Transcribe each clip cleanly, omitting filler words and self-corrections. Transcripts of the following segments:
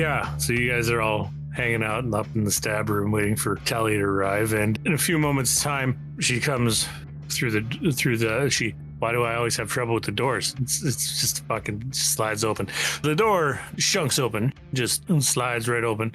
Yeah, so you guys are all hanging out and up in the stab room waiting for Tally to arrive, and in a few moments' time, she comes through the why do I always have trouble with the doors? It's just fucking slides open. The door shunks open, just slides right open,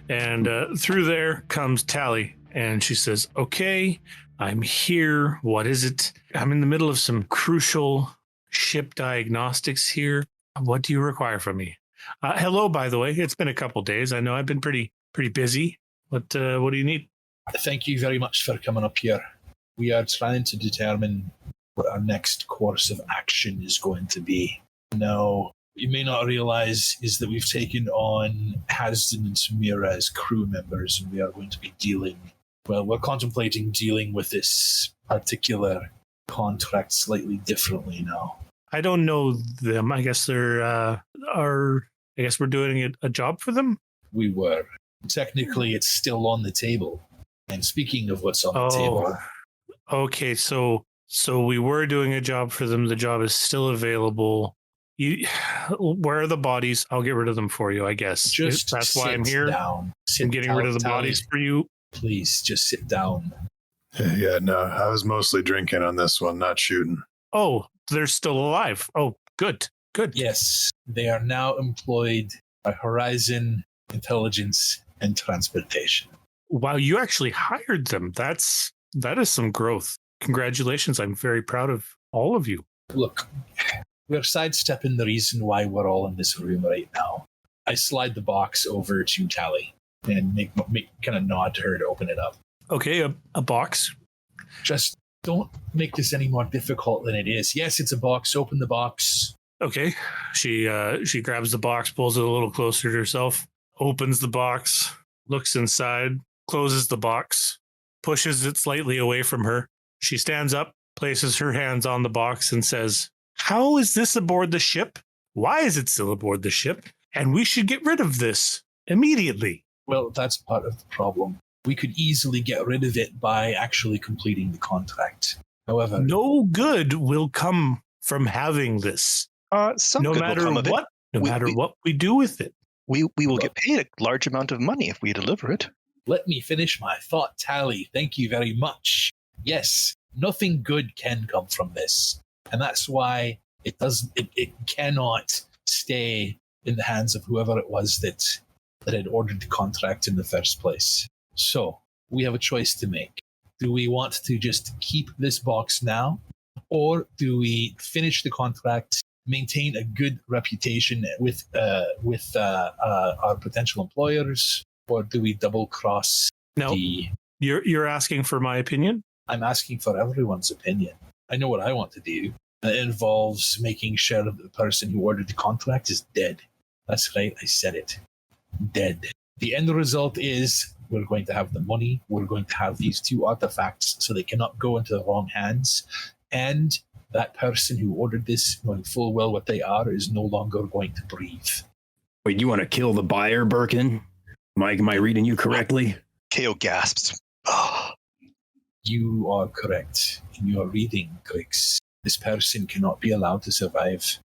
and through there comes Tally, and she says, "Okay, I'm here. What is it? I'm in the middle of some crucial ship diagnostics here. What do you require from me?" Hello, by the way. It's been a couple days. I know I've been pretty busy. What do you need? Thank you very much for coming up here. We are trying to determine what our next course of action is going to be. Now, you may not realize is that we've taken on Hasden and Samira as crew members, and we are going to be we're contemplating dealing with this particular contract slightly differently now. I don't know them. I guess they're I guess we're doing a job for them? We were. Technically, it's still on the table. And speaking of what's on the table... Okay, so we were doing a job for them. The job is still available. Where are the bodies? I'll get rid of them for you, I guess. That's why I'm here. I'm getting rid of the bodies for you. Please, just sit down. Yeah, no, I was mostly drinking on this one, not shooting. Oh, they're still alive. Oh, good. Yes, they are now employed by Horizon Intelligence and Transportation. Wow, you actually hired them. That is some growth. Congratulations. I'm very proud of all of you. Look, we're sidestepping the reason why we're all in this room right now. I slide the box over to Tally and make kind of nod to her to open it up. Okay, a box. Just don't make this any more difficult than it is. Yes, it's a box. Open the box. Okay. She grabs the box, pulls it a little closer to herself, opens the box, looks inside, closes the box, pushes it slightly away from her. She stands up, places her hands on the box, and says, "How is this aboard the ship? Why is it still aboard the ship? And we should get rid of this immediately." Well, that's part of the problem. We could easily get rid of it by actually completing the contract. However, no good will come from having this. No matter what we do with it. We will get paid a large amount of money if we deliver it. Let me finish my thought, Tally. Thank you very much. Yes, nothing good can come from this. And that's why it cannot stay in the hands of whoever it was that had ordered the contract in the first place. So we have a choice to make. Do we want to just keep this box now? Or do we finish the contract, maintain a good reputation with our potential employers, or do we double cross? No, you're asking for my opinion? I'm asking for everyone's opinion. I know what I want to do. It involves making sure that the person who ordered the contract is dead. That's right, I said it. Dead. The end result is we're going to have the money. We're going to have these two artifacts so they cannot go into the wrong hands. And that person who ordered this, knowing full well what they are, is no longer going to breathe. Wait, you want to kill the buyer, Berkin? Am I reading you correctly? KO gasps. You are correct in your reading, Grix. This person cannot be allowed to survive.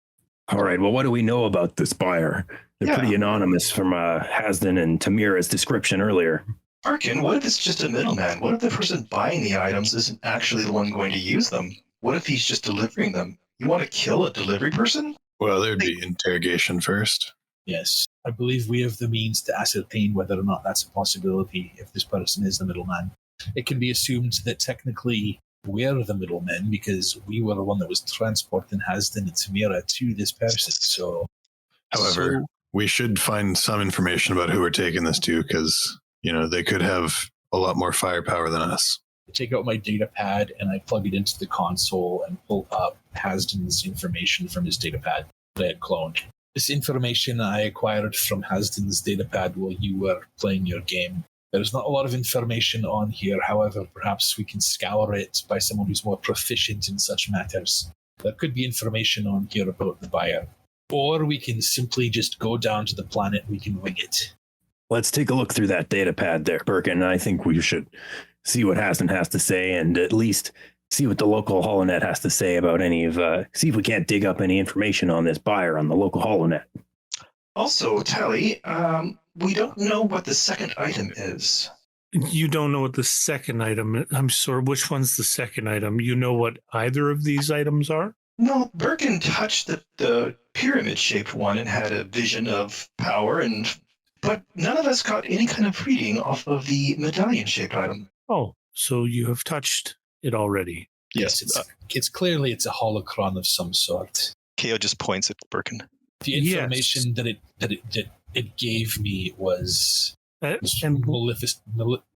All right, well, what do we know about this buyer? They're pretty anonymous from Hasden and Tamira's description earlier. Berkin, what if it's just a middleman? What if the person buying the items isn't actually the one going to use them? What if he's just delivering them? You want to kill a delivery person? Well, there'd be interrogation first. Yes, I believe we have the means to ascertain whether or not that's a possibility if this person is the middleman. It can be assumed that technically we're the middlemen because we were the one that was transporting Hasden and Tamira to this person. However, we should find some information about who we're taking this to because, they could have a lot more firepower than us. I take out my data pad and I plug it into the console and pull up Hasden's information from his data pad that I had cloned. This information I acquired from Hasden's data pad while you were playing your game. There's not a lot of information on here. However, perhaps we can scour it by someone who's more proficient in such matters. There could be information on here about the buyer. Or we can simply just go down to the planet. We can wing it. Let's take a look through that data pad there, Berkin. I think we should see what Hasden has to say and at least see what the local holonet has to say about see if we can't dig up any information on this buyer on the local holonet. Also, Tally, we don't know what the second item is. You don't know what the second item. I'm sorry. Which one's the second item? You know what either of these items are? No, Berkin touched the pyramid-shaped one and had a vision of power, but none of us got any kind of reading off of the medallion-shaped item. Oh, so you have touched it already. Yes, it's clearly it's a holocron of some sort. KO just points at Berkin. The information that it gave me was maleficent.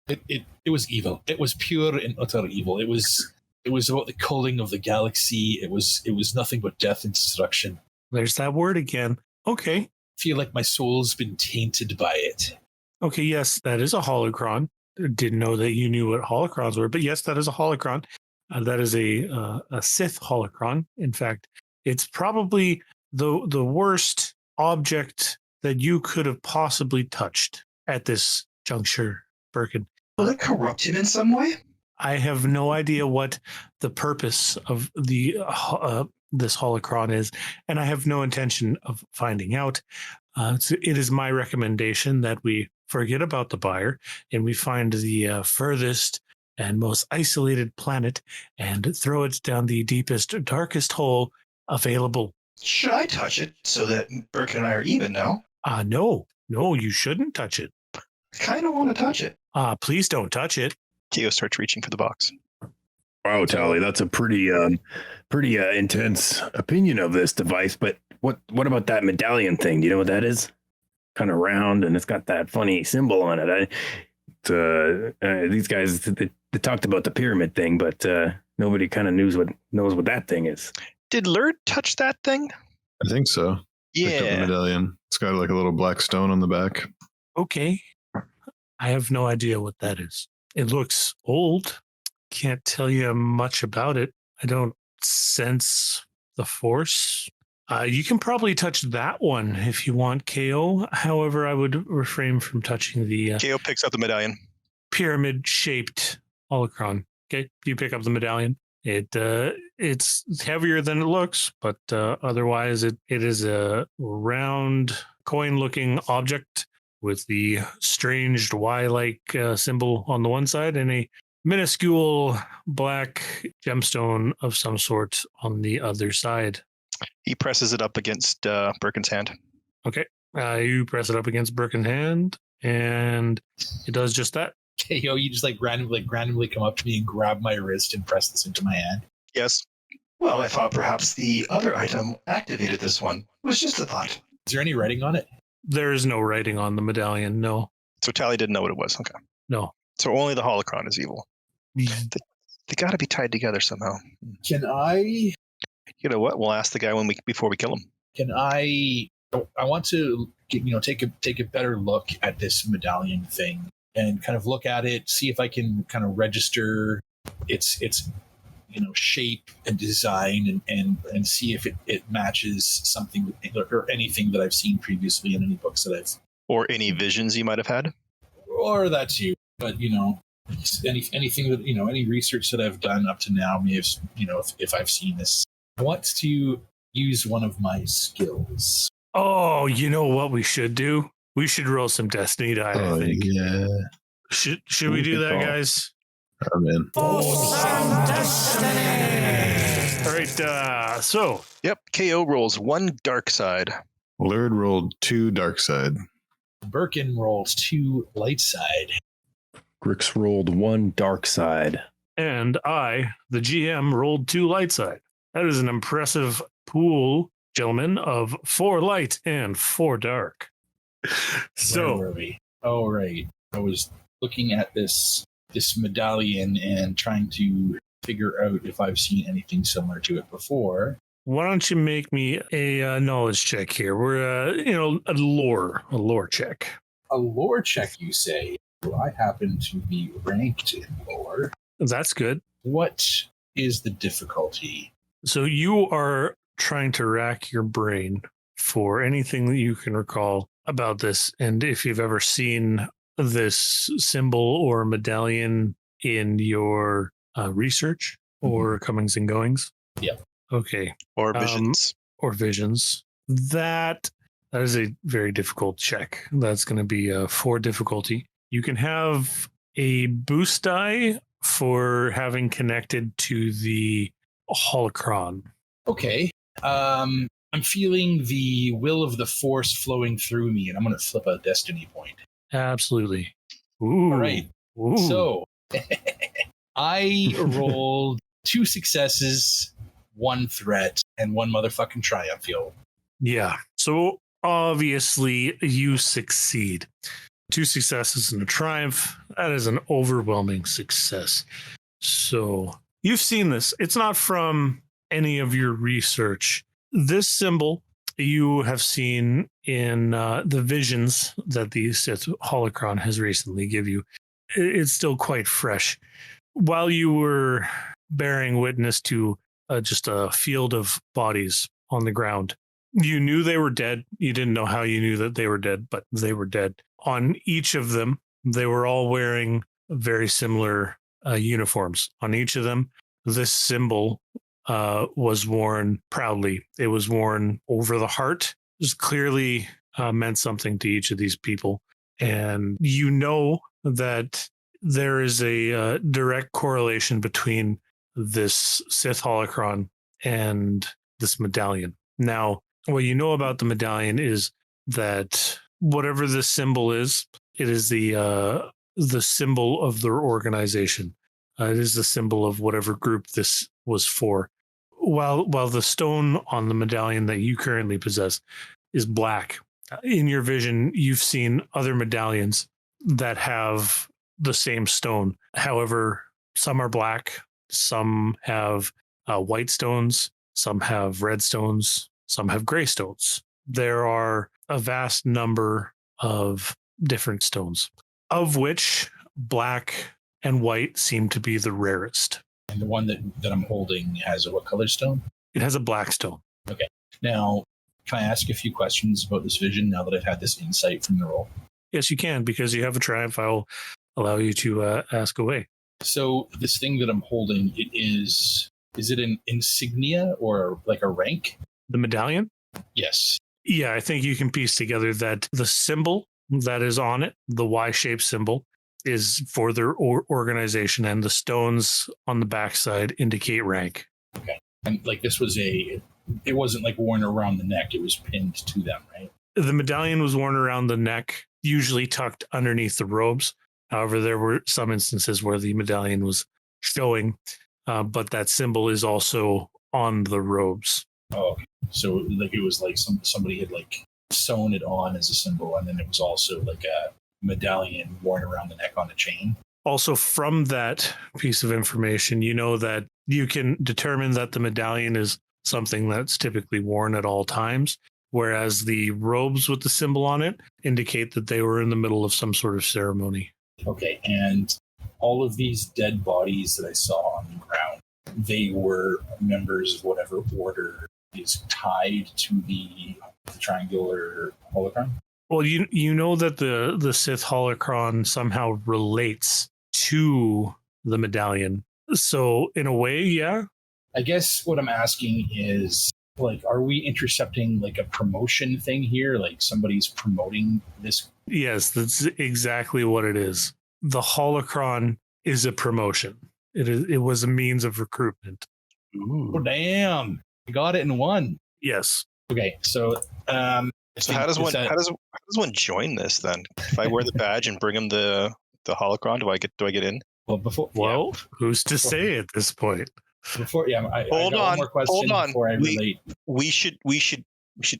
It was evil. It was pure and utter evil. It was about the culling of the galaxy. It was nothing but death and destruction. There's that word again. Okay. I feel like my soul's been tainted by it. Okay, yes, that is a holocron. Didn't know that you knew what holocrons were, but yes, that is a holocron. That is a Sith holocron. In fact, it's probably the worst object that you could have possibly touched at this juncture, Berkin. Will it corrupt him in some way? I have no idea what the purpose of the this holocron is, and I have no intention of finding out. So it is my recommendation that we forget about the buyer and we find the furthest and most isolated planet and throw it down the deepest, darkest hole available. Should I touch it so that Berkin and I are even now? No, you shouldn't touch it. I kind of want to touch it. Please don't touch it. KO starts reaching for the box. Wow, Tally, that's a pretty intense opinion of this device. But what about that medallion thing? Do you know what that is? Kind of round, and it's got that funny symbol on it. These guys they talked about the pyramid thing, but nobody kind of knows what that thing is. Did Lurd touch that thing? I think so. Picked up the Yeah. medallion. It's got like a little black stone on the back. Okay. I have no idea what that is. It looks old. Can't tell you much about it. I don't sense the force. You can probably touch that one if you want, KO. However, I would refrain from touching the KO picks up the medallion. pyramid-shaped holocron. Okay, you pick up the medallion. It's heavier than it looks, but otherwise it is a round coin-looking object with the strange Y-like symbol on the one side and a minuscule black gemstone of some sort on the other side. He presses it up against Berkin's hand. Okay, you press it up against Berkin's hand, and it does just that. KO, you just randomly come up to me and grab my wrist and press this into my hand. Yes. Well, I thought perhaps the other item activated this one. It was just a thought. Is there any writing on it? There is no writing on the medallion, no. So Tally didn't know what it was. Okay. No. So only the holocron is evil. They got to be tied together somehow. Can I? You know what? We'll ask the guy before we kill him. Can I? I want to take a better look at this medallion thing and kind of look at it, see if I can kind of register its shape and design and see if it matches something or anything that I've seen previously in any books that I've, Or any visions you might have had. or that's you. But anything that any research that I've done up to now may have if I've seen this. I want to use one of my skills. Oh, you know what we should do? We should roll some Destiny die, I think. Yeah. Should we do that, guys? I'm in. All right, so Yep. KO rolls 1 dark side. Lurd rolled 2 dark side. Berkin rolls 2 light side. Grix rolled 1 dark side. and I, the GM, rolled 2 light side. That is an impressive pool, gentlemen, of 4 light and 4 dark. Where were we? Oh, right. I was looking at this medallion and trying to figure out if I've seen anything similar to it before. Why don't you make me a knowledge check here? We're a lore check. A lore check, you say? Well, I happen to be ranked in lore. That's good. What is the difficulty? So you are trying to rack your brain for anything that you can recall about this, and if you've ever seen this symbol or medallion in your research or comings and goings. Yeah. Okay. Or visions. Or visions. That That is a very difficult check. That's going to be 4 difficulty. You can have a boost die for having connected to the holocron. Okay. I'm feeling the will of the Force flowing through me, and I'm going to flip a destiny point. Absolutely. Ooh. All right. Ooh. So I rolled 2 successes, 1 threat, and 1 motherfucking triumph, yo. Yeah. So obviously you succeed. 2 successes and a triumph. That is an overwhelming success. So you've seen this. It's not from any of your research. This symbol you have seen in the visions that the Sith Holocron has recently given you. It's still quite fresh. While you were bearing witness to just a field of bodies on the ground, you knew they were dead. You didn't know how you knew that they were dead, but they were dead. On each of them, they were all wearing very similar uniforms. On each of them, this symbol was worn proudly. It was worn over the heart. It clearly meant something to each of these people. And you know that there is a direct correlation between this Sith Holocron and this medallion. Now, what you know about the medallion is that whatever this symbol is, it is the symbol of their organization. It is the symbol of whatever group this was for. While the stone on the medallion that you currently possess is black, in your vision, you've seen other medallions that have the same stone. However, some are black, some have white stones, some have red stones, some have gray stones. There are a vast number of different stones, of which black and white seem to be the rarest. And the one that I'm holding has what color stone? It has a black stone. Okay. Now, can I ask a few questions about this vision now that I've had this insight from the roll? Yes, you can, because you have a triumph. I will allow you to ask away. So this thing that I'm holding, is it an insignia or like a rank? The medallion? Yes. Yeah, I think you can piece together that the symbol that is on it, the Y-shaped symbol, is for their organization, and the stones on the backside indicate rank. Okay. And like this was it wasn't like worn around the neck, it was pinned to them, right? The medallion was worn around the neck, usually tucked underneath the robes. However, there were some instances where the medallion was showing, but that symbol is also on the robes. Oh, okay. So like it was like somebody had like sewn it on as a symbol, and then it was also like a medallion worn around the neck on a chain. Also, from that piece of information, you know that you can determine that the medallion is something that's typically worn at all times, whereas the robes with the symbol on it indicate that they were in the middle of some sort of ceremony. Okay, and all of these dead bodies that I saw on the ground, they were members of whatever order is tied to the triangular holocron? Well, you know that the Sith Holocron somehow relates to the medallion. So in a way, yeah. I guess what I'm asking is, like, are we intercepting like a promotion thing here? Like somebody's promoting this? Yes, that's exactly what it is. The Holocron is a promotion. It was a means of recruitment. Ooh. Oh, damn. I got it in one. Yes. Okay, so so how does one join this then? If I wear the badge and bring him the holocron, do I get in? Well, who's to say at this point? Before, yeah, I hold got on, one more question hold on. Before I relate. We should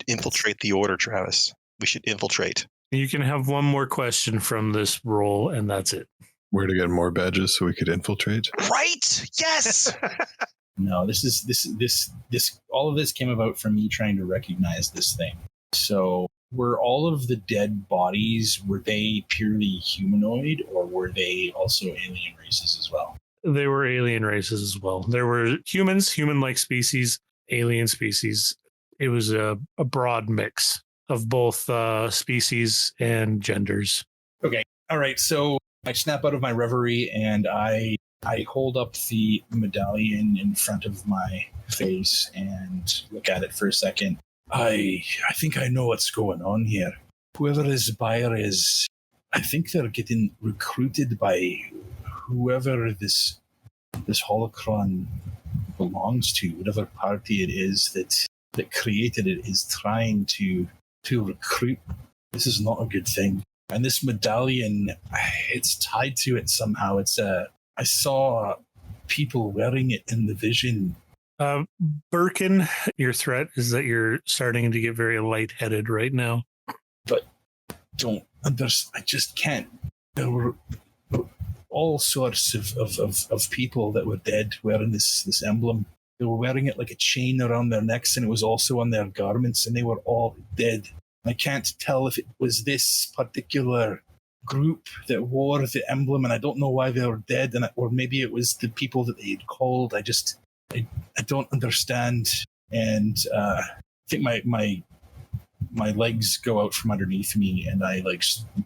infiltrate the order, Travis. We should infiltrate. You can have one more question from this roll, and that's it. Where to get more badges so we could infiltrate? Right? Yes. No, this all of this came about from me trying to recognize this thing. So were all of the dead bodies, were they purely humanoid, or were they also alien races as well? They were alien races as well. There were humans, human-like species, alien species. It was a broad mix of both species and genders. Okay. All right. So I snap out of my reverie and I hold up the medallion in front of my face and look at it for a second. I think I know what's going on here. Whoever this buyer is, I think they're getting recruited by whoever this holocron belongs to. Whatever party it is that created it is trying to recruit. This is not a good thing. And this medallion, it's tied to it somehow. I saw people wearing it in the vision. Berkin, your threat is that you're starting to get very lightheaded right now. But I just can't. There were all sorts of people that were dead wearing this emblem. They were wearing it like a chain around their necks, and it was also on their garments, and they were all dead. I can't tell if it was this particular group that wore the emblem, and I don't know why they were dead, or maybe it was the people that they had called. I don't understand, and I think my legs go out from underneath me, and I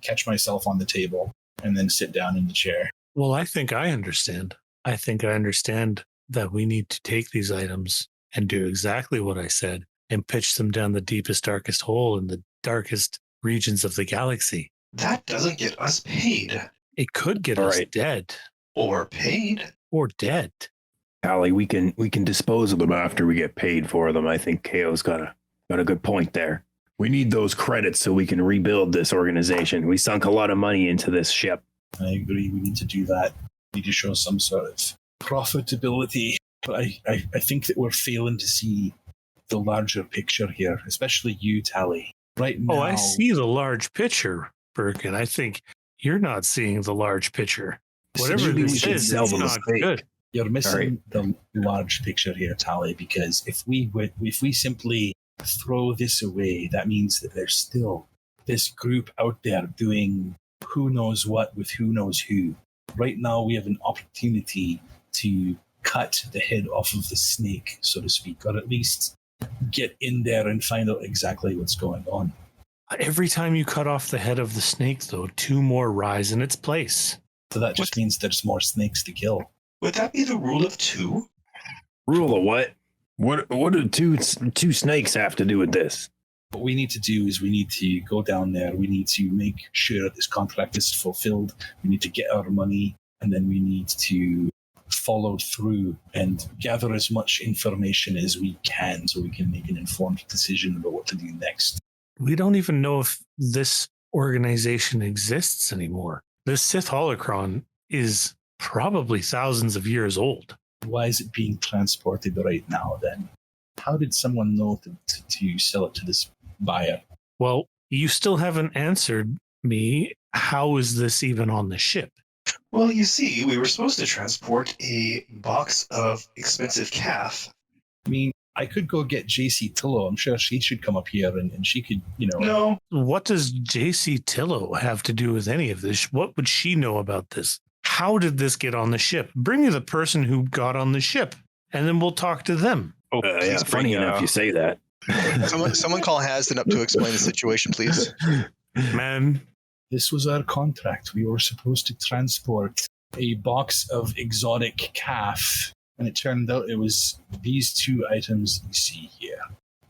catch myself on the table and then sit down in the chair. Well, I think I understand. I think I understand that we need to take these items and do exactly what I said and pitch them down the deepest, darkest hole in the darkest regions of the galaxy. That doesn't get us paid. It could get us dead. Or paid. Or dead. Allie, we can dispose of them after we get paid for them. I think KO's got a good point there. We need those credits so we can rebuild this organization. We sunk a lot of money into this ship. I agree. We need to do that. We need to show some sort of profitability. But I think that we're failing to see the larger picture here, especially you, Tally. Right now. Oh, I see the large picture, Berkin. I think you're not seeing the large picture. Whatever this is, it's not good. You're missing the large picture here, Tally, because if we simply throw this away, that means that there's still this group out there doing who knows what with who knows who. Right now, we have an opportunity to cut the head off of the snake, so to speak, or at least get in there and find out exactly what's going on. Every time you cut off the head of the snake, though, 2 more rise in its place. So that just means there's more snakes to kill. Would that be the rule of 2? Rule of what? What do two snakes have to do with this? What we need to do is we need to go down there. We need to make sure that this contract is fulfilled. We need to get our money, and then we need to follow through and gather as much information as we can so we can make an informed decision about what to do next. We don't even know if this organization exists anymore. This Sith Holocron is probably thousands of years old. Why is it being transported right now then? How did someone know to sell it to this buyer? Well, you still haven't answered me. How is this even on the ship? Well, you see, we were supposed to transport a box of expensive calf. I mean, I could go get JC Tillo. I'm sure she should come up here and she could, No. What does JC Tillo have to do with any of this? What would she know about this? How did this get on the ship? Bring me the person who got on the ship, and then we'll talk to them. Oh, yeah, funny enough you say that. Someone call Hasden up to explain the situation, please. Man. This was our contract. We were supposed to transport a box of exotic calf, and it turned out it was these 2 items you see here.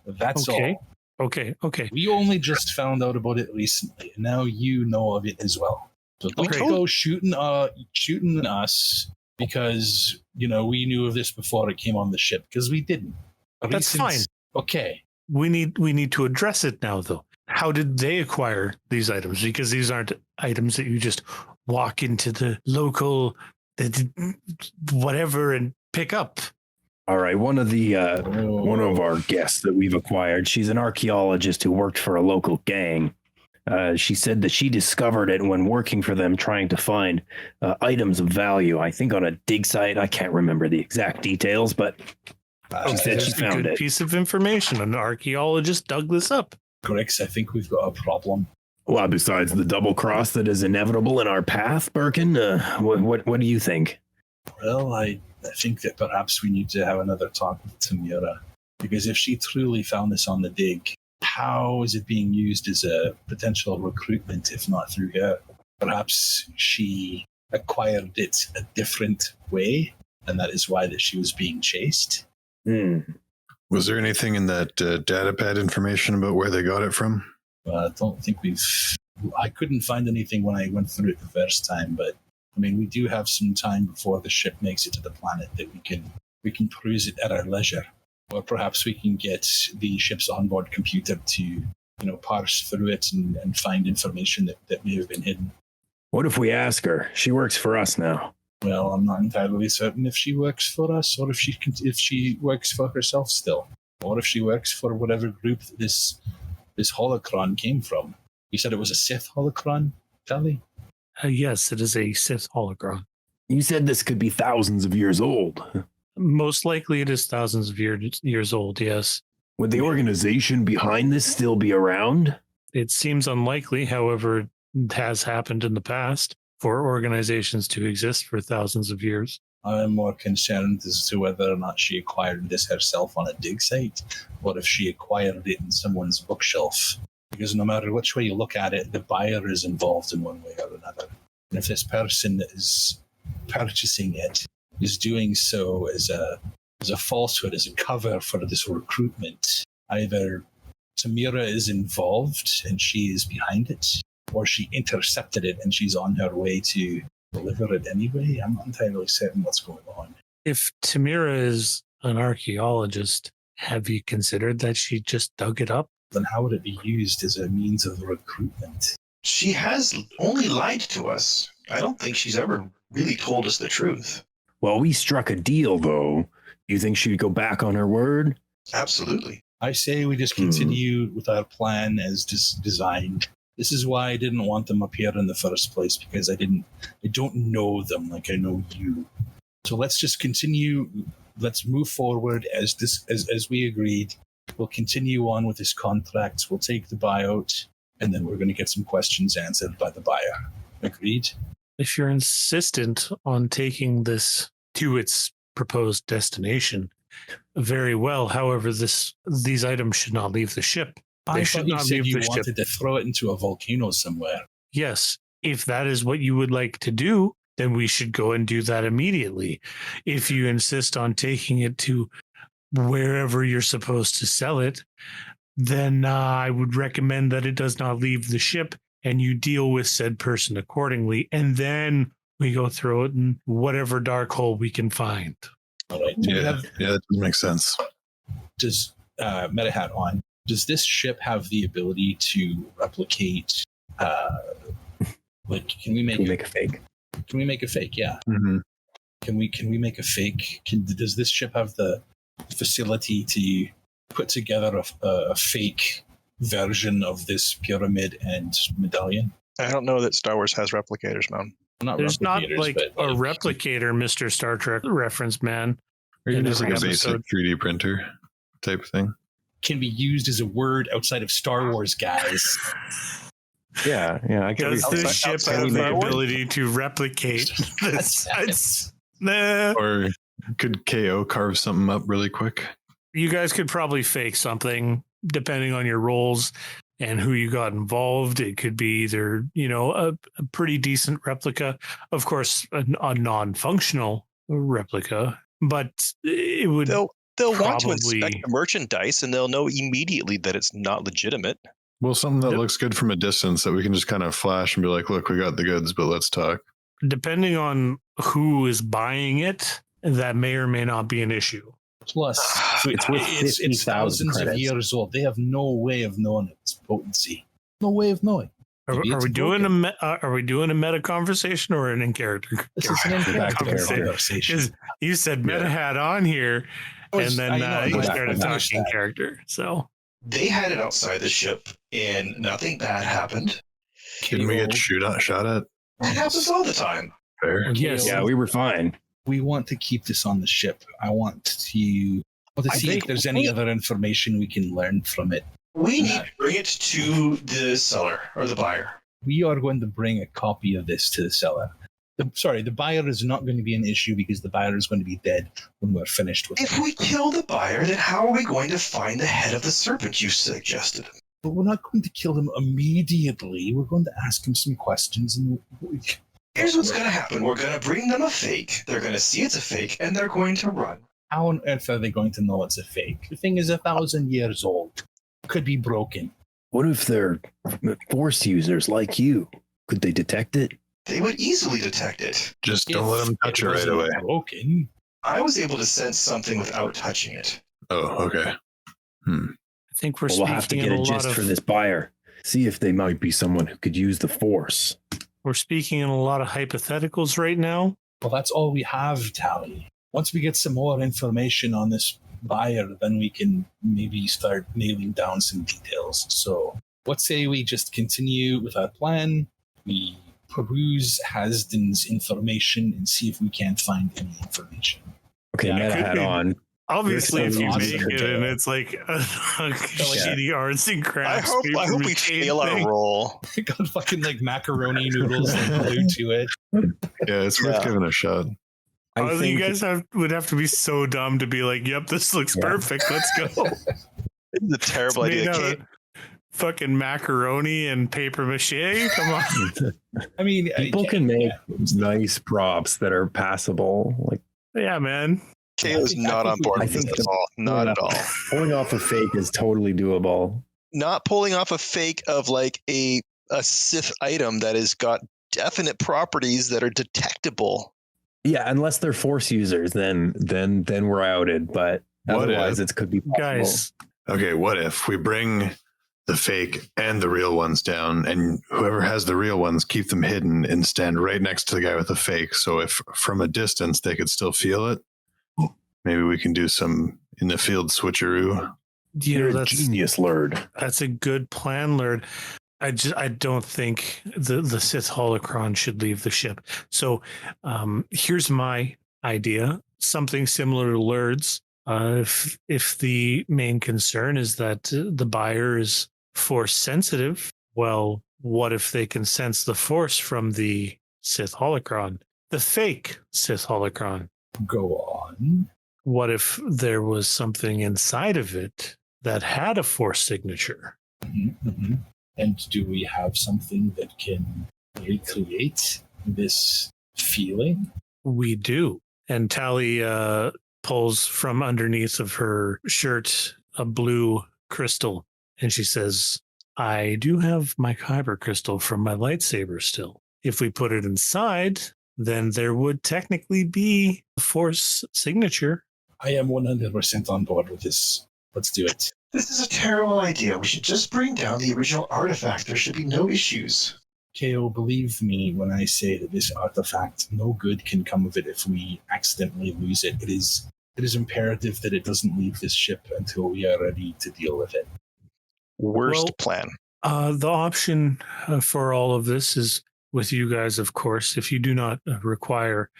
That's all. Okay. We only just found out about it recently, and now you know of it as well. So don't go shooting us because, we knew of this before it came on the ship, because we didn't. That's fine. Okay. We need to address it now, though. How did they acquire these items? Because these aren't items that you just walk into the local whatever and pick up. All right, one of our guests that we've acquired, she's an archaeologist who worked for a local gang. She said that she discovered it when working for them, trying to find items of value. I think on a dig site. I can't remember the exact details, but she said she found a good piece of information. An archaeologist dug this up. Grix, I think we've got a problem. Well, besides the double cross that is inevitable in our path, Berkin, what do you think? Well, I think that perhaps we need to have another talk with Tamira, because if she truly found this on the dig, how is it being used as a potential recruitment, if not through her? Perhaps she acquired it a different way, and that is why that she was being chased. Was there anything in that datapad information about where they got it from? I don't think I couldn't find anything when I went through it the first time, but I mean, we do have some time before the ship makes it to the planet that we can peruse it at our leisure. Or perhaps we can get the ship's onboard computer to, parse through it and find information that may have been hidden. What if we ask her? She works for us now. Well, I'm not entirely certain if she works for us or if she works for herself still, or if she works for whatever group this holocron came from. You said it was a Sith holocron, Tally? Yes, it is a Sith holocron. You said this could be thousands of years old. Most likely it is thousands of years old, yes. Would the organization behind this still be around? It seems unlikely, however, it has happened in the past for organizations to exist for thousands of years. I'm more concerned as to whether or not she acquired this herself on a dig site, or if she acquired it in someone's bookshelf. Because no matter which way you look at it, the buyer is involved in one way or another. And if this person that is purchasing it is doing so as a falsehood, as a cover for this recruitment, either Tamira is involved and she is behind it, or she intercepted it and she's on her way to deliver it anyway. I'm not entirely certain what's going on. If Tamira is an archaeologist, have you considered that she just dug it up? Then how would it be used as a means of recruitment? She has only lied to us. I don't think she's ever really told us the truth. Well, we struck a deal, though. You think she'd go back on her word? Absolutely. I say we just continue with our plan as designed. This is why I didn't want them up here in the first place, because I don't know them like I know you. So let's just continue. Let's move forward as we agreed. We'll continue on with this contract. We'll take the buyout, and then we're going to get some questions answered by the buyer. Agreed? If you're insistent on taking this to its proposed destination, very well. However, these items should not leave the ship. I thought you said you wanted to throw it into a volcano somewhere. Yes. If that is what you would like to do, then we should go and do that immediately. If you insist on taking it to wherever you're supposed to sell it, then I would recommend that it does not leave the ship and you deal with said person accordingly. And then we go throw it in whatever dark hole we can find. All right. Yeah, that makes sense. Does Metahat on? Does this ship have the ability to replicate? Can we make a fake? Can we make a fake? Yeah. Mm-hmm. Can we make a fake? Does this ship have the facility to put together a fake version of this pyramid and medallion? I don't know that Star Wars has replicators, man. There's not like a replicator, Mr. Star Trek reference, man. Or even just like a basic 3D printer type thing. Can be used as a word outside of Star Wars, guys. Yeah. I Does this ship have the ability to replicate this? Nah. Or could KO carve something up really quick? You guys could probably fake something depending on your roles and who you got involved. It could be either, a pretty decent replica, of course, a non-functional replica, but it would. They'll want to inspect the merchandise and they'll know immediately that it's not legitimate. Well, something that looks good from a distance that we can just kind of flash and be like, look, we got the goods, but let's talk. Depending on who is buying it, that may or may not be an issue. Plus, it's thousands of years old. They have no way of knowing its potency. No way of knowing. Are we doing a meta conversation or an in character? This is an in character conversation. You said meta hat on here, and then you started talking character. So they had it outside the ship, and nothing bad happened. Didn't we get shot at? That happens all the time. Fair. Yes. Yeah, we were fine. We want to keep this on the ship. I want to see if there's any other information we can learn from it. We need to bring it to the seller or the buyer. We are going to bring a copy of this to the seller. The buyer is not going to be an issue because the buyer is going to be dead when we're finished with it. If we kill the buyer, then how are we going to find the head of the serpent you suggested? But we're not going to kill him immediately. We're going to ask him some questions. And here's what's going to happen. We're going to bring them a fake. They're going to see it's a fake, and they're going to run. How on earth are they going to know it's a fake? The thing is 1,000 years old. Could be broken. What if they're Force users like you? Could they detect it? They would easily detect it. Just don't let them touch it right away. Broken. I was able to sense something without touching it. Oh, okay. I think we'll have to speaking get in a a lot gist of for this buyer. See if they might be someone who could use the Force. we're speaking in a lot of hypotheticals right now. Well, that's all we have, Tally. Once we get some more information on this buyer, then we can maybe start nailing down some details. So let's say we just continue with our plan. We peruse Hasden's information and see if we can't find any information. Okay, Yeah, it meta could hat be- on. Obviously, if This you sounds make awesome. it and it's like a shitty arts and I crafts. hope paper we mache fail our thing. roll. Got fucking like macaroni noodles and glued to it. Yeah, it's worth Yeah. giving a shot. I think you guys would have to be so dumb to be like, "Yep, this looks perfect. Let's go." It's a terrible It's made idea. out of fucking macaroni and paper mache. Come on. I mean, people can make nice props that are passable. Like Yeah, man. Kayo's I think not on board I with this think at all. Not at all. pulling off a fake is totally doable. Not pulling off a fake of like a Sith item that has got definite properties that are detectable. Yeah, unless they're Force users, then we're outed. But What otherwise, if- it could be possible. Guys, Okay, what if we bring the fake and the real ones down, and whoever has the real ones, keep them hidden and stand right next to the guy with the fake. So if from a distance they could still feel it, maybe we can do some in the field switcheroo. You're a that's genius, Lord. that's a good plan, Lord. I don't think the Sith Holocron should leave the ship. So here's my idea. Something similar to Lurd's. If the main concern is that the buyer is Force sensitive, well, what if they can sense the Force from the Sith Holocron, the fake Sith Holocron? Go on. What if there was something inside of it that had a Force signature? Mm-hmm. And do we have something that can recreate this feeling? We do. And Tally pulls from underneath of her shirt a blue crystal. And she says, I do have my kyber crystal from my lightsaber still. If we put it inside, then there would technically be a Force signature. I am 100% on board with this. Let's do it. This is a terrible idea. We should just bring down the original artifact. There should be no issues. KO, believe me when I say that this artifact, no good can come of it if we accidentally lose it. It is imperative that it doesn't leave this ship until we are ready to deal with it. Worst plan. The option for all of this is with you guys, of course. If you do not require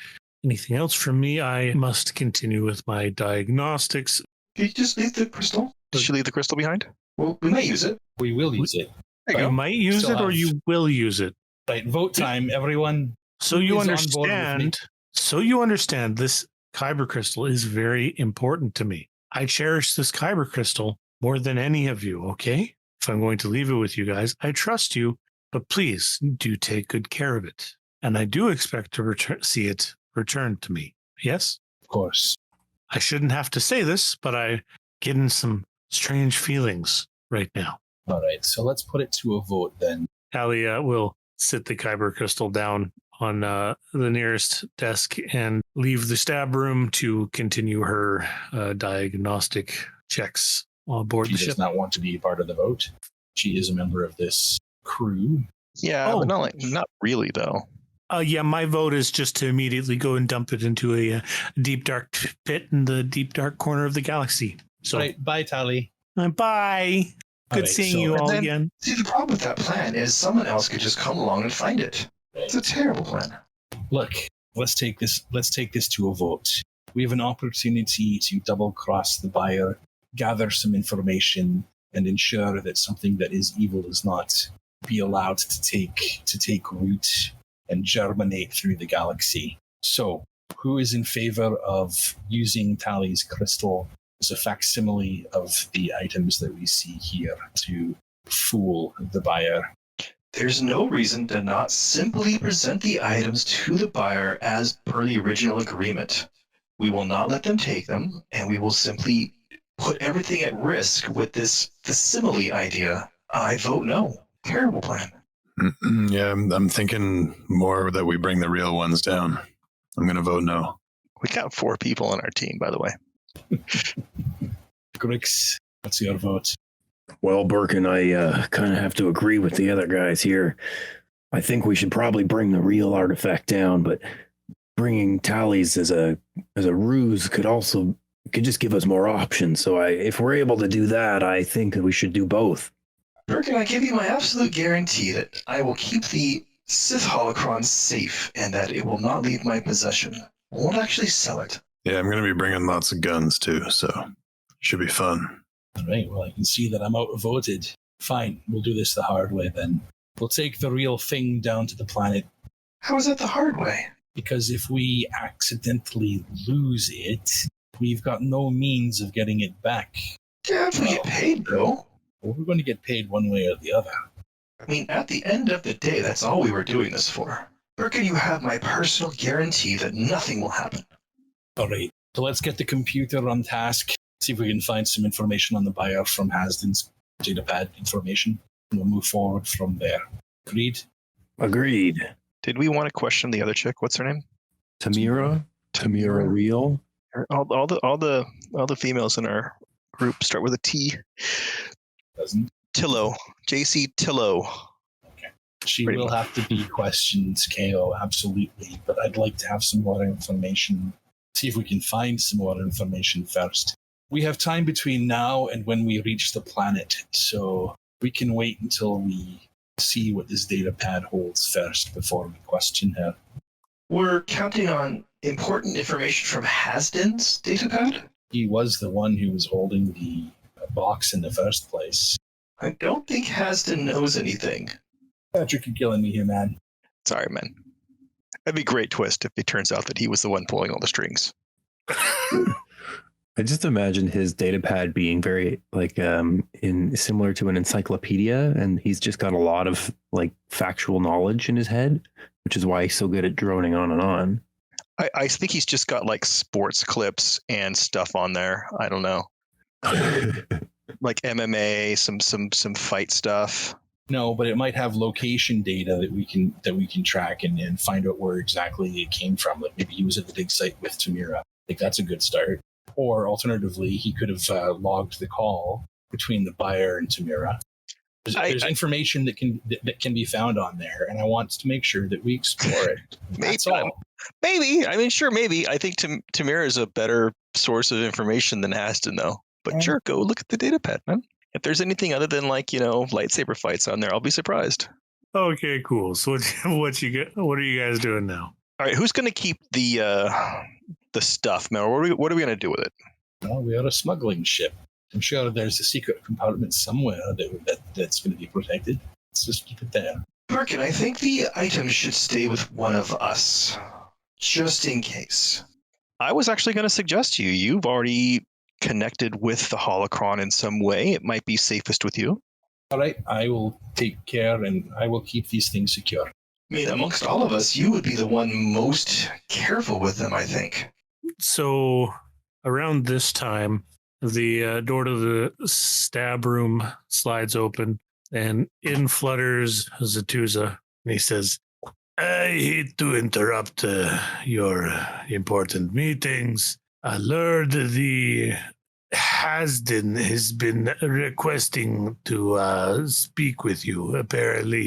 anything else from me, I must continue with my diagnostics. Did you just leave the crystal? Did she leave the crystal behind? Well, we may use it. We will use it. There you You go. might use Still it or have- you will use it. Right, vote time, everyone. So Who you is on board with me? understand this kyber crystal is very important to me. I cherish this kyber crystal more than any of you, okay? If I'm going to leave it with you guys, I trust you, but please do take good care of it. And I do expect to see it returned to me. Yes? Of course. I shouldn't have to say this, but I'm getting some strange feelings right now. All right, so let's put it to a vote then. Elliot will sit the kyber crystal down on the nearest desk and leave the stab room to continue her diagnostic checks aboard She the does ship. not want to be part of the vote. She is a member of this crew. Yeah, Oh. but not really though. Yeah, my vote is just to immediately go and dump it into a deep, dark pit in the deep, dark corner of the galaxy. So, Right, bye, Tally. bye. All Good right, seeing so- you all then- again. See, the problem with that plan is someone else could just come along and find it. It's a terrible plan. Look, let's take this to a vote. We have an opportunity to double cross the buyer, gather some information, and ensure that something that is evil does not be allowed to take root and germinate through the galaxy. So, who is in favor of using Tally's crystal as a facsimile of the items that we see here to fool the buyer? There's no reason to not simply present the items to the buyer as per the original agreement. We will not let them take them, and we will simply put everything at risk with this facsimile idea. I vote no. Terrible plan. Yeah, I'm thinking more that we bring the real ones down. I'm going to vote no. We got 4 people on our team, by the way. Grix, what's your vote? Well, Berkin, I kind of have to agree with the other guys here. I think we should probably bring the real artifact down, but bringing tallies as a ruse could just give us more options. So if we're able to do that, I think that we should do both. Berkin, I give you my absolute guarantee that I will keep the Sith Holocron safe and that it will not leave my possession. I won't actually sell it. Yeah, I'm going to be bringing lots of guns too, so should be fun. All right, well, I can see that I'm outvoted. Fine, we'll do this the hard way then. We'll take the real thing down to the planet. How is that the hard way? Because if we accidentally lose it, we've got no means of getting it back. Yeah, if we get paid, though. Well, we're going to get paid one way or the other. I mean, at the end of the day, that's all we were doing this for. Berkin, you have my personal guarantee that nothing will happen. All right, so let's get the computer on task, see if we can find some information on the buyer from Hasden's datapad information, and we'll move forward from there. Agreed? Agreed. Did we want to question the other chick? What's her name? Tamira Real. All the females in our group start with a T. Doesn't? Tillo. JC Tillo. Okay. She will have to be questioned, KO, absolutely. But I'd like to have some more information. See if we can find some more information first. We have time between now and when we reach the planet, so we can wait until we see what this data pad holds first before we question her. We're counting on important information from Hasden's datapad? He was the one who was holding the box in the first place. I don't think Hasden knows anything. Patrick, you're killing me here, man. Sorry, man. That'd be a great twist if it turns out that he was the one pulling all the strings. I just imagine his datapad being very similar to an encyclopedia, and he's just got a lot of factual knowledge in his head, which is why he's so good at droning on and on. I think he's just got sports clips and stuff on there. I don't know. Like MMA, some fight stuff. No, but it might have location data that we can track and find out where exactly it came from. Like maybe he was at the dig site with Tamira. I think that's a good start. Or alternatively, he could have logged the call between the buyer and Tamira. There's information that can be found on there, and I want to make sure that we explore it. That's all. Maybe. I mean, sure, maybe. I think Tamira is a better source of information than Hasden, though. But sure, go look at the data pad, man. If there's anything other than lightsaber fights on there, I'll be surprised. Okay, cool. So what are you guys doing now? All right, who's going to keep the stuff, man? What are we going to do with it? Well, we are a smuggling ship. I'm sure there's a secret compartment somewhere that's going to be protected. Let's just keep it there. Berkin, I think the items should stay with one of us, just in case. I was actually going to suggest to you, you've already connected with the holocron in some way. It might be safest with you. All right, I will take care and I will keep these things secure. I mean, amongst all of us, you would be the one most careful with them, I think. So, around this time, the door to the stab room slides open, and in flutters Zatuza, and he says, I hate to interrupt your important meetings. I learned the Hasden has been requesting to speak with you. Apparently,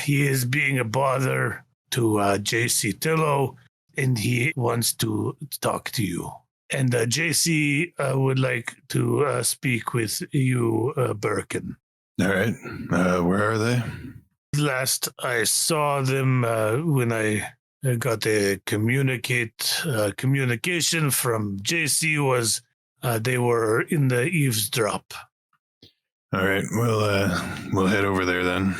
he is being a bother to JC Tillo, and he wants to talk to you. And JC would like to speak with you, Berkin. All right. Where are they? Last I saw them when I got a communication from JC was they were in the eavesdrop. All right. We'll head over there then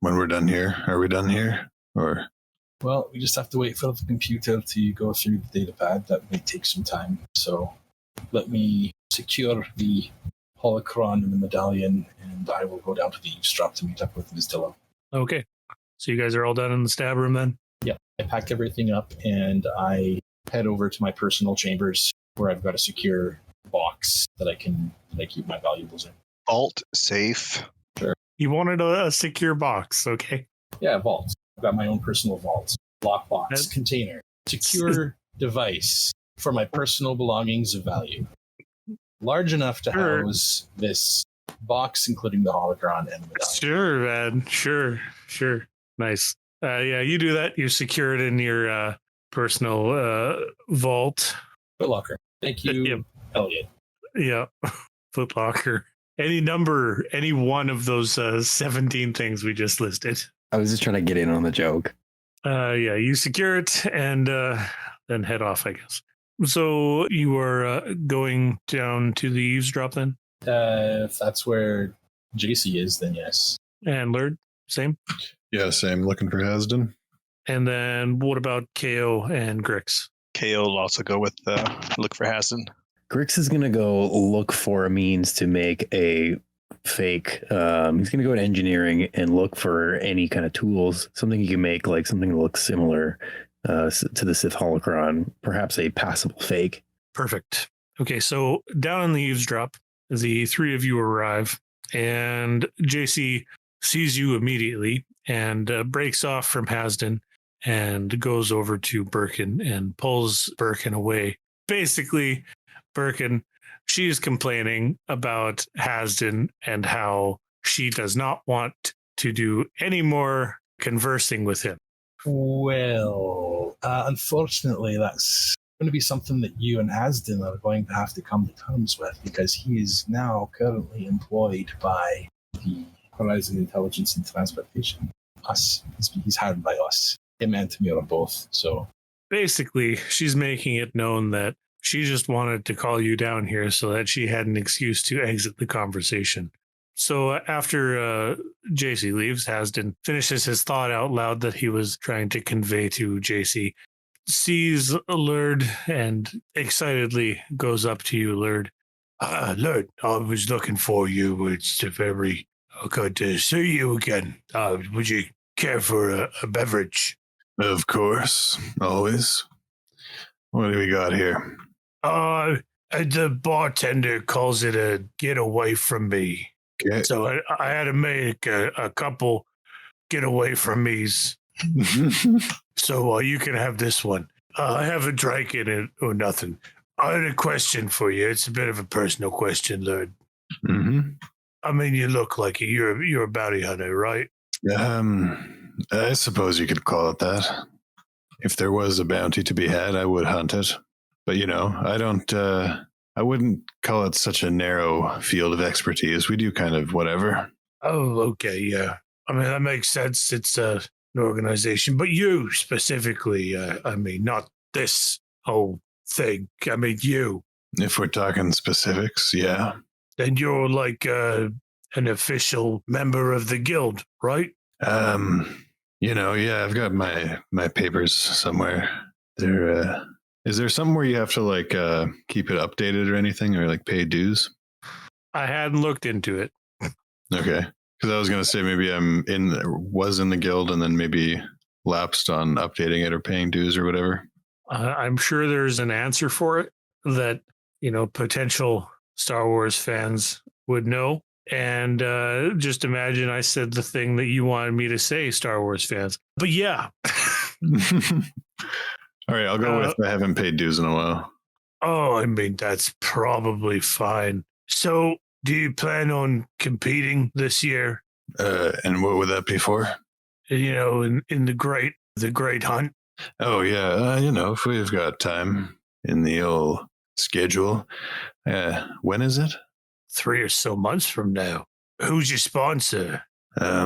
when we're done here. Are we done here? Or? Well, we just have to wait for the computer to go through the data pad. That may take some time. So let me secure the holocron and the medallion, and I will go down to the eavesdrop to meet up with Ms. Tillo. Okay. So you guys are all done in the stab room then? Yeah. I packed everything up, and I head over to my personal chambers where I've got a secure box that I keep my valuables in. Vault safe. You wanted a secure box, okay? Yeah, vault. I've got my own personal vault. Lockbox, container, secure device for my personal belongings of value. Large enough to house this box, including the holocron and the medallion. Sure, man. Sure. Nice. Yeah, you do that. You secure it in your personal vault. Foot locker. Thank you, Yep. Elliot. Yeah, Foot Locker. Any one of those 17 things we just listed. I was just trying to get in on the joke. Yeah, you secure it and then head off, I guess. So you are going down to the eavesdrop then? If that's where JC is, then yes. And Lurd, same? Yeah, same. Looking for Hasden. And then what about KO and Grix? KO will also go with look for Hassan. Grix is going to go look for a means to make a fake. He's going to go to engineering and look for any kind of tools, something he can make, like something that looks similar to the Sith Holocron, perhaps a passable fake. Perfect. Okay, so down on the eavesdrop, the three of you arrive, and JC sees you immediately and breaks off from Hasden and goes over to Berkin and pulls Berkin away. Basically, Berkin, she is complaining about Hasden and how she does not want to do any more conversing with him. Well, unfortunately, that's going to be something that you and Hasden are going to have to come to terms with, because he is now currently employed by the Horizon Intelligence and Transportation. Us. He's hired by us. Him and Tamira both. So basically, she's making it known that she just wanted to call you down here so that she had an excuse to exit the conversation. So after JC leaves, Hasden finishes his thought out loud that he was trying to convey to JC, sees Lurd and excitedly goes up to you, Lurd. Lurd, I was looking for you. It's very good to see you again. Would you care for a beverage? Of course, always. What do we got here? The bartender calls it a get away from me. Okay. So I had to make a couple get away from me's. So you can have this one. I haven't drank in it or nothing. I had a question for you. It's a bit of a personal question, Lord. Mm-hmm. I mean, you look like it. You're a bounty hunter, right? I suppose you could call it that. If there was a bounty to be had, I would hunt it. But, I wouldn't call it such a narrow field of expertise. We do kind of whatever. Oh, okay, yeah. I mean, that makes sense. It's an organization. But you specifically, not this whole thing. I mean, you. If we're talking specifics, yeah. Then you're like an official member of the guild, right? Yeah, I've got my papers somewhere. Is there somewhere you have to keep it updated or anything, or pay dues? I hadn't looked into it. Okay, because I was gonna say maybe was in the guild and then maybe lapsed on updating it or paying dues or whatever. I'm sure there's an answer for it that potential Star Wars fans would know. And just imagine I said the thing that you wanted me to say, Star Wars fans. But yeah. All right, I'll go with I haven't paid dues in a while. Oh, I mean, that's probably fine. So do you plan on competing this year? And what would that be for? In the great hunt? Oh, yeah. If we've got time in the old schedule. When is it? 3 or so months from now. Who's your sponsor? I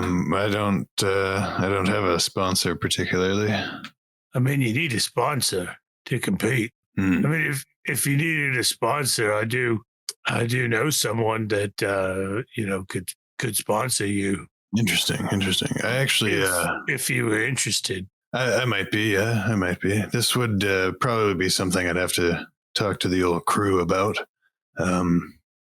don't have a sponsor particularly. I mean, you need a sponsor to compete. I mean, if you needed a sponsor, I do know someone that could sponsor you. Interesting. I actually, if you were interested, I might be. Yeah, I might be. This would probably be something I'd have to talk to the old crew about.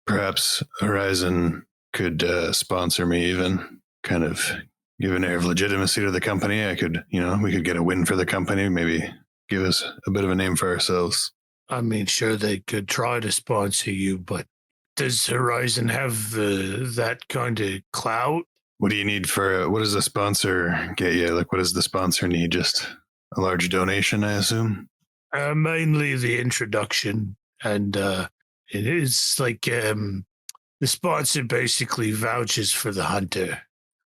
Perhaps Horizon could sponsor me, even kind of give an air of legitimacy to the company. I could, we could get a win for the company, maybe give us a bit of a name for ourselves. I mean, sure, they could try to sponsor you, but does Horizon have that kind of clout? What do you need for, what does the sponsor get you? Like, what does the sponsor need? Just a large donation, I assume? Mainly the introduction, and it is like the sponsor basically vouches for the hunter.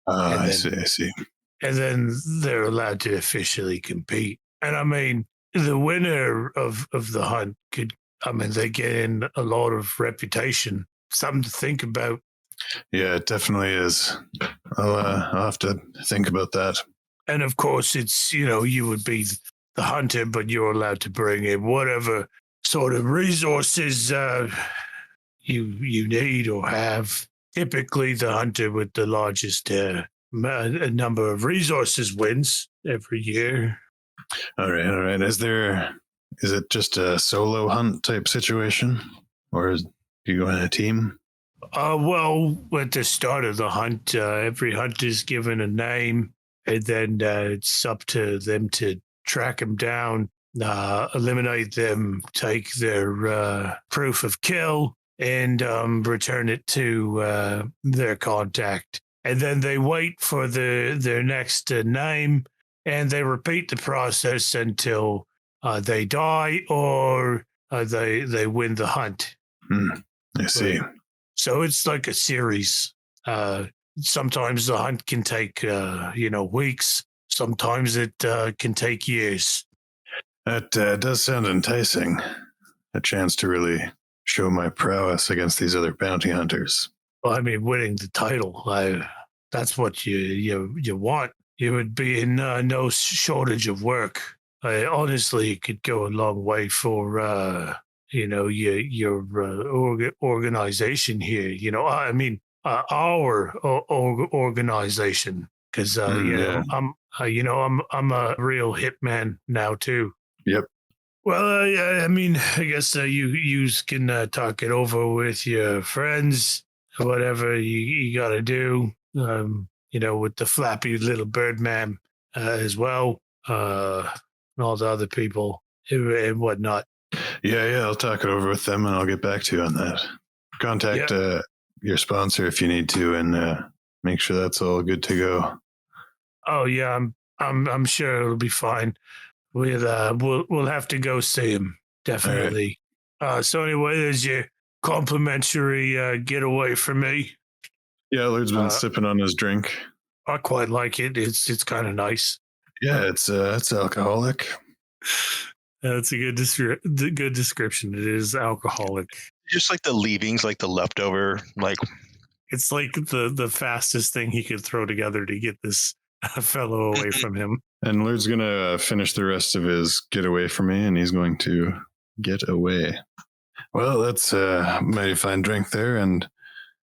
I see. And then they're allowed to officially compete. And I mean, the winner of the hunt they get in a lot of reputation, something to think about. Yeah, it definitely is. I'll have to think about that. And of course, it's, you would be the hunter, but you're allowed to bring in whatever sort of resources you need or have. Typically, the hunter with the largest number of resources wins every year. All right. Is it just a solo hunt type situation, or do you go in a team? Well, at the start of the hunt, every hunter is given a name, and then it's up to them to track them down, eliminate them, take their proof of kill, and return it to their contact. And then they wait for their next name, and they repeat the process until they die or they win the hunt. I see. So it's like a series. Sometimes the hunt can take, weeks. Sometimes it can take years. That does sound enticing. A chance to really show my prowess against these other bounty hunters. Well, I mean, winning the title, that's what you want. You would be in no shortage of work. Honestly, it could go a long way for, your organization here. Our organization, because, I'm a real hitman now, too. Yep. Well, I guess you can talk it over with your friends, whatever you got to do, with the flappy little Birdman as well, and all the other people and whatnot. Yeah, I'll talk it over with them and I'll get back to you on that. Contact your sponsor if you need to, and make sure that's all good to go. Oh yeah, I'm sure it'll be fine. We'll have to go see him, definitely. Right. So anyway, there's your complimentary getaway for me. Yeah, Lord's been sipping on his drink. I quite like it. It's kind of nice. Yeah, it's alcoholic. That's a good description. It is alcoholic. Just like the leavings, like the leftover, like it's like the fastest thing he could throw together to get this fellow away from him. And Lord's gonna finish the rest of his getaway for me, and he's going to get away. Well, that's a mighty fine drink there, and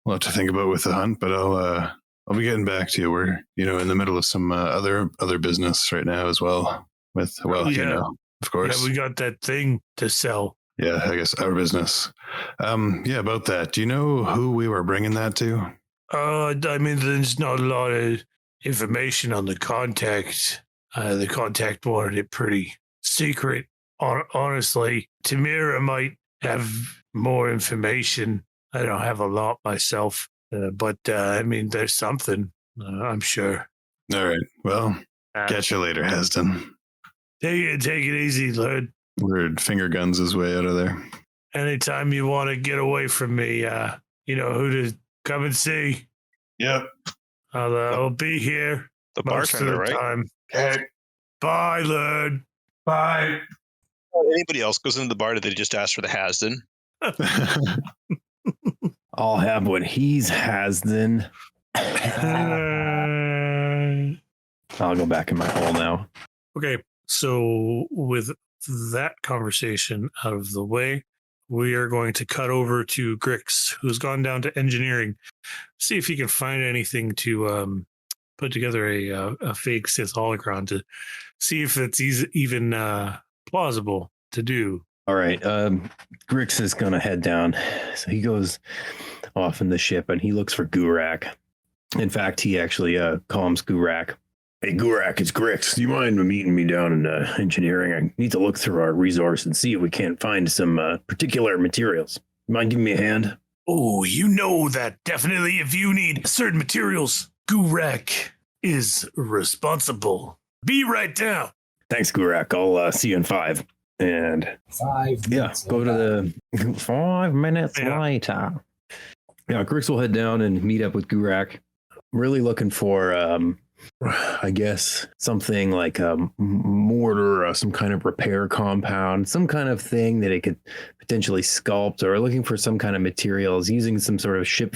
we'll have to think about with the hunt. But I'll be getting back to you. We're in the middle of some other business right now as well. Of course. Yeah, we got that thing to sell. Yeah, I guess our business. About that. Do you know who we were bringing that to? There's not a lot of information on the contact. The contact wanted it pretty secret. Honestly, Tamira might have more information. I don't have a lot myself, but there's something. I'm sure. All right. Well, catch you later, Hasden. Take it easy, Lord. Lord finger guns his way out of there. Anytime you want to get away from me, you know who to come and see. Yep. I'll be here the most of bartender, the right? time. Okay. Bye, Lord. Bye. Anybody else goes into the bar, they just ask for the Hasden. I'll have what he's has then. I'll go back in my hole now. Okay, so with that conversation out of the way, we are going to cut over to Grix, who's gone down to engineering, see if he can find anything to put together a fake Sith Holocron to see if it's even plausible to do. All right. Grix is going to head down. So he goes off in the ship and he looks for Gurak. In fact, he actually calms Gurak Hey, Gurak, it's Grix. Do you mind meeting me down in engineering? I need to look through our resource and see if we can't find some particular materials. You mind giving me a hand? Oh, you know that definitely if you need certain materials, Gurak is responsible. Be right down. Thanks, Gurak. I'll see you in 5. And 5 minutes. go to the 5 minutes later. Yeah, Grix will head down and meet up with Gurak. Really looking for, I guess, something like a mortar or some kind of repair compound, some kind of thing that it could potentially sculpt, or looking for some kind of materials using some sort of ship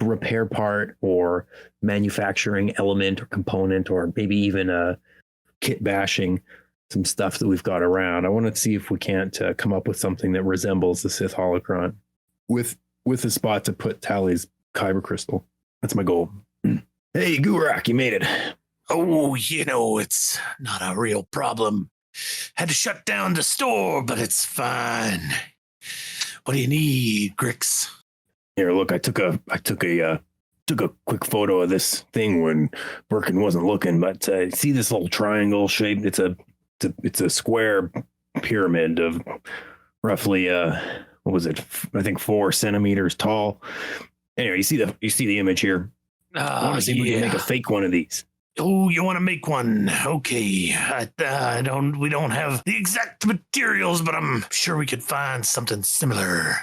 repair part or manufacturing element or component, or maybe even a kit bashing some stuff that we've got around. I want to see if we can't come up with something that resembles the Sith Holocron with a spot to put Tally's kyber crystal. That's my goal. Hey, Gurak, you made it. Oh, it's not a real problem. Had to shut down the store, but it's fine. What do you need, Grix? Here, look, I took a quick photo of this thing when Berkin wasn't looking, but see this little triangle shape? It's a square pyramid of roughly what was it? I think 4 centimeters tall. Anyway, you see the image here. I want to see if we can make a fake one of these. Oh, you want to make one? Okay. We don't have the exact materials, but I'm sure we could find something similar.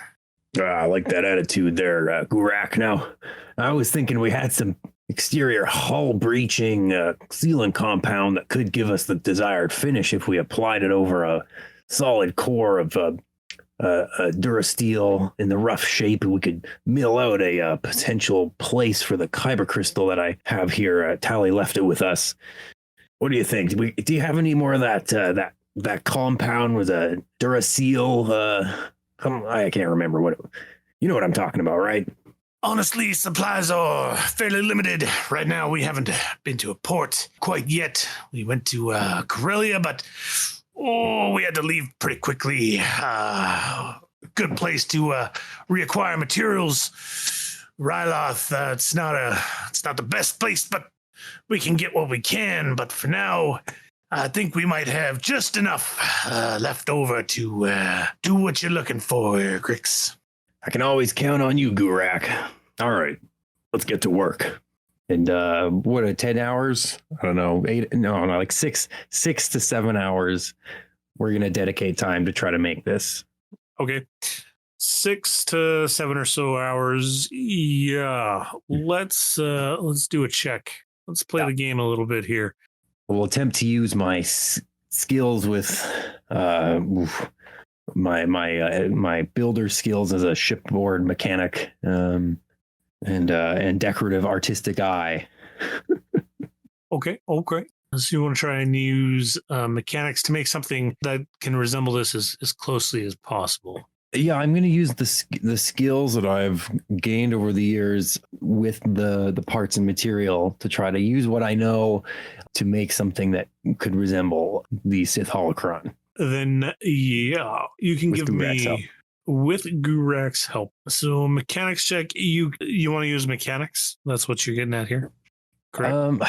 I like that attitude there, Gurak. Now, I was thinking we had some exterior hull breaching sealant compound that could give us the desired finish if we applied it over a solid core of Durasteel in the rough shape, and we could mill out a potential place for the kyber crystal that I have here. Tally left it with us. What do you think? Do you have any more of that compound with a Durasteel? I can't remember what you know what I'm talking about, right? Honestly, supplies are fairly limited. Right now, we haven't been to a port quite yet. We went to Corellia, but we had to leave pretty quickly. Good place to reacquire materials. Ryloth, it's not the best place, but we can get what we can. But for now, I think we might have just enough left over to do what you're looking for, Grix. I can always count on you, Gurak. All right, let's get to work. And 10 hours? I don't know, 8? No, like 6 to 7 hours. We're gonna dedicate time to try to make this. Okay, 6 to 7 or so hours. Yeah, let's do a check. Let's play the game a little bit here. We'll attempt to use my skills with my builder skills as a shipboard mechanic. And decorative artistic eye. Okay. So you want to try and use mechanics to make something that can resemble this as closely as possible. Yeah, I'm going to use the skills that I've gained over the years with the parts and material to try to use what I know to make something that could resemble the Sith Holocron. Then, yeah, you can give me... With Gurak's help. So mechanics check, you want to use mechanics? That's what you're getting at here, correct?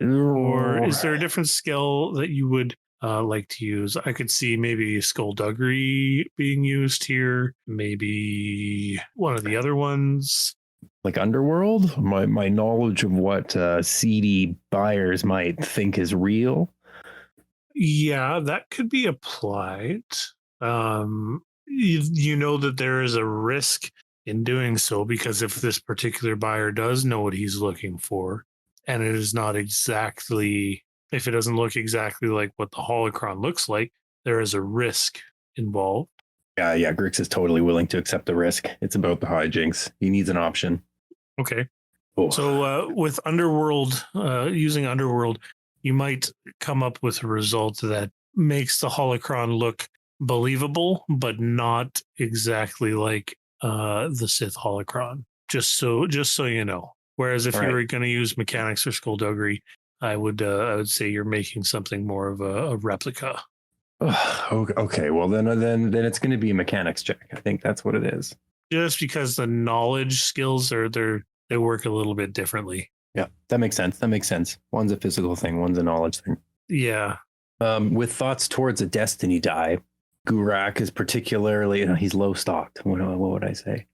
Or is there a different skill that you would like to use? I could see maybe skullduggery being used here. Maybe one of the other ones. Like Underworld? My knowledge of what seedy buyers might think is real? Yeah, that could be applied. You know that there is a risk in doing so, because if this particular buyer does know what he's looking for, and it is not exactly, if it doesn't look exactly like what the holocron looks like, there is a risk involved. Yeah, Grix is totally willing to accept the risk. It's about the hijinks. He needs an option. Okay. Oh. So with Underworld, using Underworld, you might come up with a result that makes the holocron look believable, but not exactly like the Sith Holocron. Just so you know. Whereas if you were going to use mechanics or skullduggery, I would say you're making something more of a replica. Okay. Well, then it's going to be a mechanics check. I think that's what it is. Just because the knowledge skills they work a little bit differently. Yeah, that makes sense. One's a physical thing, one's a knowledge thing. Yeah. With thoughts towards a destiny die, Gurak is particularly, he's low stocked. What would I say?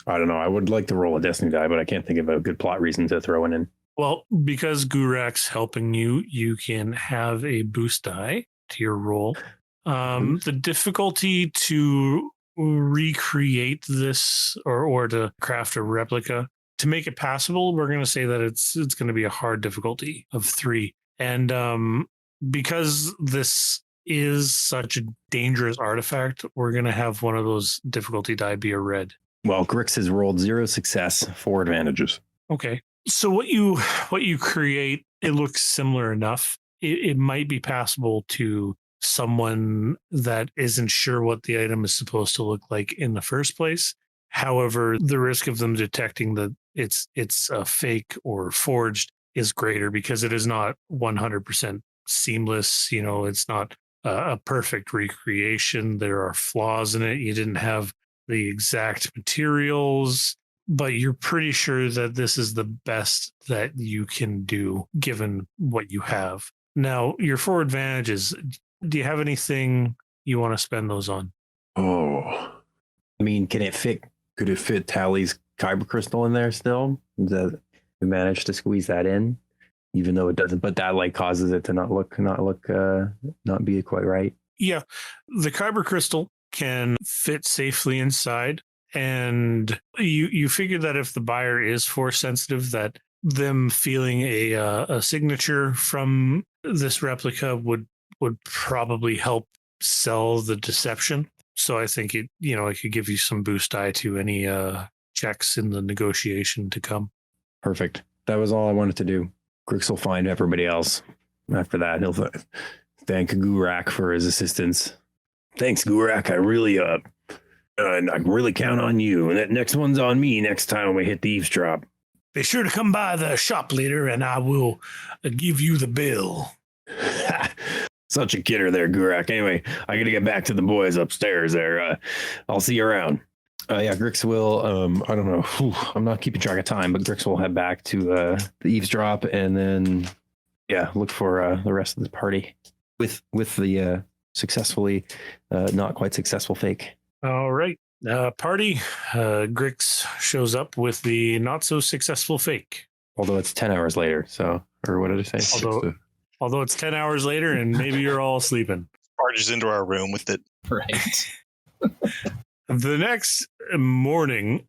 I don't know. I would like to roll a destiny die, but I can't think of a good plot reason to throw it in. Well, because Gurak's helping you, you can have a boost die to your roll. The difficulty to recreate this or to craft a replica, to make it passable, we're going to say that it's going to be a hard difficulty of 3. And because this is such a dangerous artifact, we're going to have one of those difficulty die be a red. Well, Grix has rolled 0 success, 4 advantages. Okay. So what you create, it looks similar enough. It might be passable to someone that isn't sure what the item is supposed to look like in the first place. However, the risk of them detecting that it's a fake or forged is greater because it is not 100% seamless. It's not a perfect recreation. There are flaws in it. You didn't have the exact materials, but you're pretty sure that this is the best that you can do given what you have. Now, your 4 advantages, do you have anything you want to spend those on? Oh, I mean, could it fit Tally's kyber crystal in there still? Does we managed to squeeze that in, even though it doesn't, but that causes it to not be quite right. Yeah. The kyber crystal can fit safely inside. And you figure that if the buyer is force sensitive, that them feeling a signature from this replica would probably help sell the deception. So I think it could give you some boost die to any checks in the negotiation to come. Perfect. That was all I wanted to do. Grix will find everybody else. After that, he'll thank Gurak for his assistance. Thanks, Gurak. I really count on you. And that next one's on me next time we hit the eavesdrop. Be sure to come by the shop later and I will give you the bill. Such a kidder there, Gurak. Anyway, I got to get back to the boys upstairs there. I'll see you around. Grix will, I don't know. I'm not keeping track of time, but Grix will head back to the eavesdrop and then, look for the rest of the party with the successfully not quite successful fake. All right. Party. Grix shows up with the not so successful fake. Although it's 10 hours later. So, or what did I say? Although it's 10 hours later and maybe you're all sleeping. Barges into our room with it. Right. The next morning,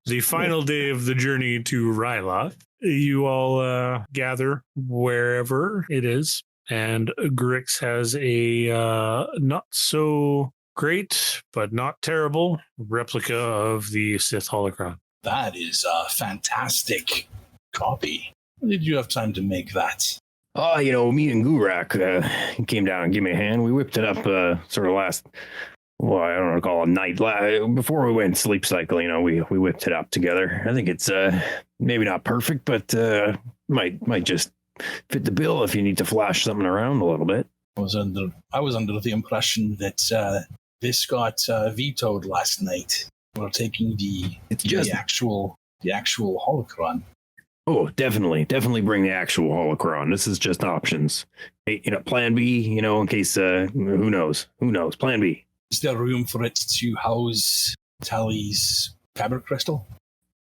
the final day of the journey to Ryloth, you all gather wherever it is. And Grix has a not so great, but not terrible replica of the Sith Holocron. That is a fantastic copy. When did you have time to make that? Oh, me and Gurak came down and gave me a hand. We whipped it up sort of last, I don't know, call it a night. Before we went sleep cycle, we whipped it up together. I think it's maybe not perfect, but might just fit the bill if you need to flash something around a little bit. I was under the impression that this got vetoed last night. We're taking the actual holocron. Oh, definitely bring the actual holocron. This is just options. Hey, plan B, in case, who knows? Plan B. Is there room for it to house Tally's kyber crystal?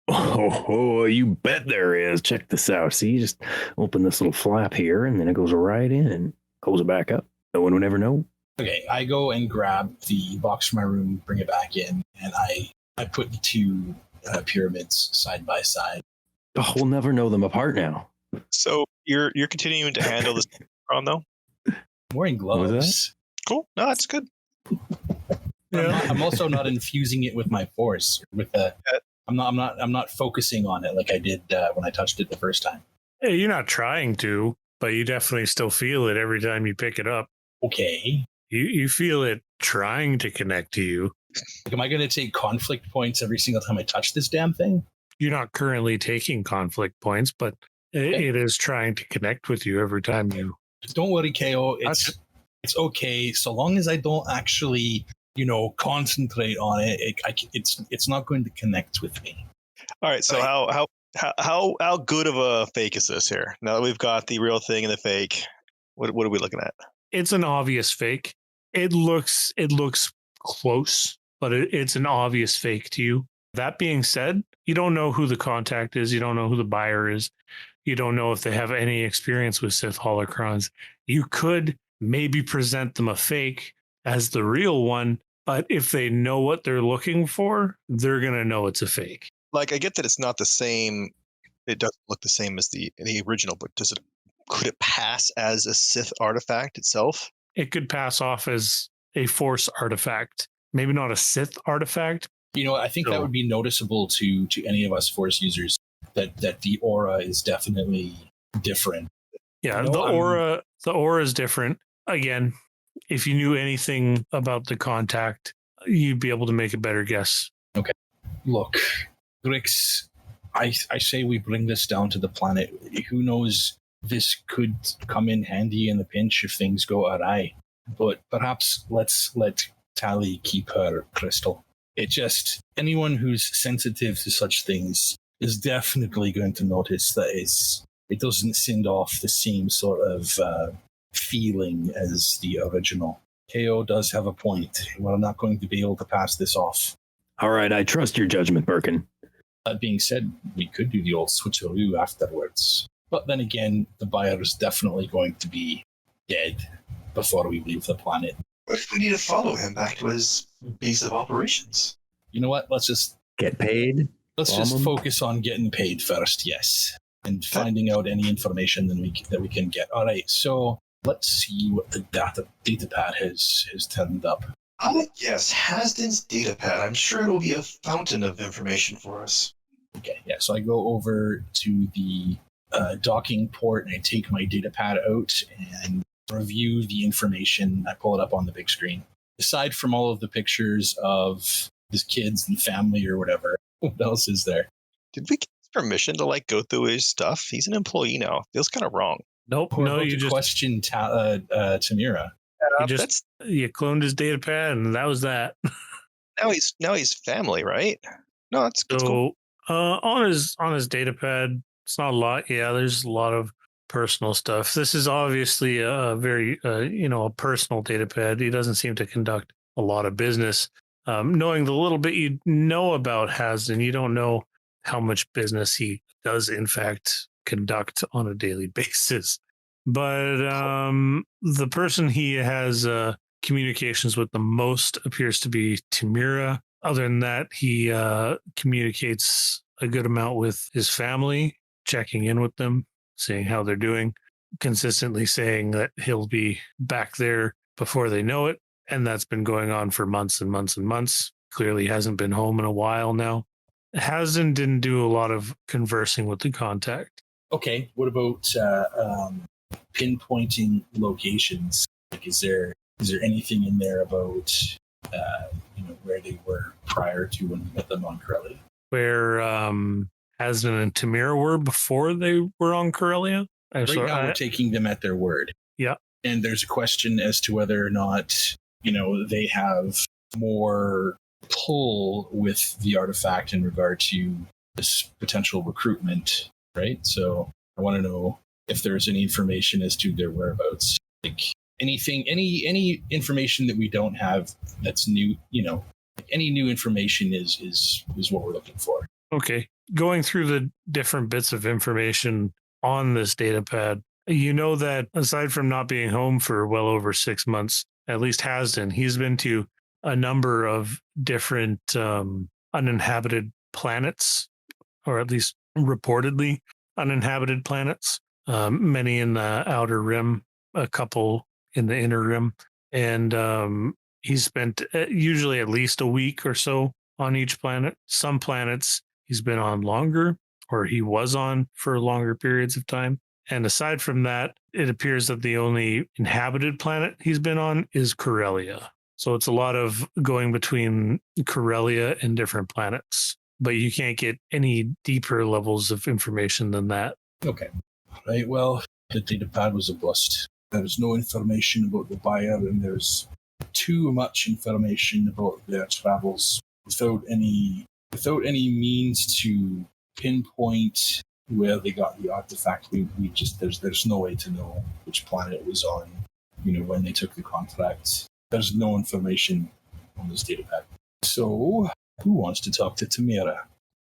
Oh, you bet there is. Check this out. See, you just open this little flap here, and then it goes right in and goes back up. No one would ever know. Okay, I go and grab the box from my room, bring it back in, and I put the 2 pyramids side by side. Oh, we'll never know them apart now. So you're continuing to handle this on though? I'm wearing gloves. Cool. No, that's good. I'm also not infusing it with my force. I'm not focusing on it like I did when I touched it the first time. Hey, you're not trying to, but you definitely still feel it every time you pick it up. Okay. You feel it trying to connect to you. Like, am I going to take conflict points every single time I touch this damn thing? You're not currently taking conflict points, but it is trying to connect with you every time you... Don't worry, KO. It's okay. So long as I don't actually, concentrate on it, it's not going to connect with me. All right. So how How good of a fake is this here? Now that we've got the real thing and the fake, what are we looking at? It's an obvious fake. It looks close, but it's an obvious fake to you. That being said, you don't know who the contact is. You don't know who the buyer is. You don't know if they have any experience with Sith Holocrons. You could maybe present them a fake as the real one, but if they know what they're looking for, they're going to know it's a fake. Like, I get that it's not the same. It doesn't look the same as the original, but could it pass as a Sith artifact itself? It could pass off as a Force artifact. Maybe not a Sith artifact. I think that would be noticeable to any of us Force users that the aura is definitely different. Yeah, the aura is different. Again, if you knew anything about the contact, you'd be able to make a better guess. Okay. Look, Grix, I say we bring this down to the planet. Who knows, this could come in handy in the pinch if things go awry. But perhaps let's let Tally keep her crystal. Anyone who's sensitive to such things is definitely going to notice that it doesn't send off the same sort of feeling as the original. KO does have a point. We're not going to be able to pass this off. All right, I trust your judgment, Berkin. That being said, we could do the old switcheroo afterwards. But then again, the buyer is definitely going to be dead before we leave the planet. What if we need to follow him back to his base of operations? You know what? Let's just get paid. Let's just focus on getting paid first, yes, and finding out any information that we can get. All right, so let's see what the data pad has turned up. Yes, Hasden's data pad. I'm sure it'll be a fountain of information for us. Okay, yeah. So I go over to the docking port and I take my data pad out and review the information. I pull it up on the big screen. Aside from all of the pictures of his kids and family or whatever, what else is there? Did we get permission to go through his stuff? He's an employee now. Feels kind of wrong. Nope. No, you just question Tamira. You cloned his data pad, and that was that. Now he's family, right? No, that's cool. On his data pad, it's not a lot. Yeah, there's a lot of personal stuff. This is obviously a very a personal data pad. He doesn't seem to conduct a lot of business. Knowing the little bit you know about Hasden, you don't know how much business he does in fact conduct on a daily basis. But the person he has communications with the most appears to be Tamira. Other than that, he communicates a good amount with his family, checking in with them, seeing how they're doing, consistently saying that he'll be back there before they know it. And that's been going on for months and months and months. Clearly hasn't been home in a while now. Hasden didn't do a lot of conversing with the contact. Okay, what about pinpointing locations? Is there anything in there about where they were prior to when we met them on Corellia? Where Hasden and Tamira were before they were on Corellia? Now we're taking them at their word. Yeah. And there's a question as to whether or not they have more pull with the artifact in regard to this potential recruitment, right? So I want to know if there's any information as to their whereabouts, any information that we don't have that's new. Any new information is what we're looking for. Okay, going through the different bits of information on this data pad, you know that aside from not being home for well over 6 months, at least Hasden, he's been to a number of different uninhabited planets, or at least reportedly uninhabited planets, many in the outer rim, a couple in the inner rim. And he's spent usually at least a week or so on each planet. Some planets he's been on longer, or he was on for longer periods of time. And aside from that, it appears that the only inhabited planet he's been on is Corellia. So it's a lot of going between Corellia and different planets. But you can't get any deeper levels of information than that. Okay. Right. Well, the data pad was a bust. There's no information about the buyer, and there's too much information about their travels without any means to pinpoint where they got the artifact. We just there's no way to know which planet it was on. When they took the contract. There's no information on this data pack. So, who wants to talk to Tamira?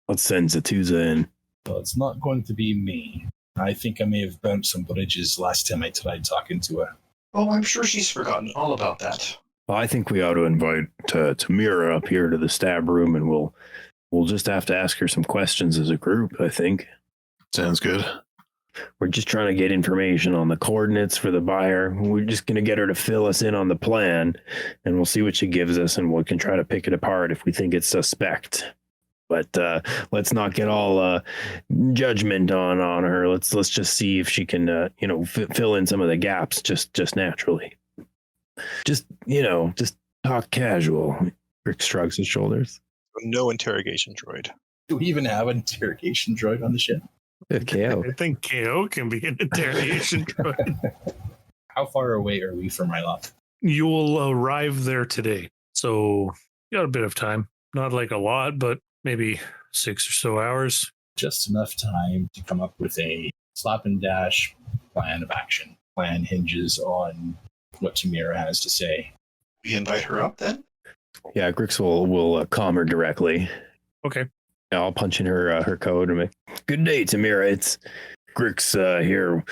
Let's send Zatuza in. Well, it's not going to be me. I think I may have burnt some bridges last time I tried talking to her. Oh, I'm sure she's forgotten all about that. Well, I think we ought to invite Tamira up here to the stab room, and we'll just have to ask her some questions as a group, I think. Sounds good. We're just trying to get information on the coordinates for the buyer. We're just going to get her to fill us in on the plan, and we'll see what she gives us, and we can try to pick it apart if we think it's suspect. But let's not get all judgment on her. Let's just see if she can, fill in some of the gaps just naturally. Just talk casual. Rick shrugs his shoulders. No interrogation droid. Do we even have an interrogation droid on the ship? KO. I think KO can be an interrogation droid. How far away are we from Ryloth? You will arrive there today. So you got a bit of time. Not like a lot, but maybe 6 or so hours. Just enough time to come up with a slap and dash plan of action. Plan hinges on what Tamira has to say. We invite her up then? Yeah, Grix will calm her directly. Okay. I'll punch in her code and make, good day, Tamira. It's Grix here.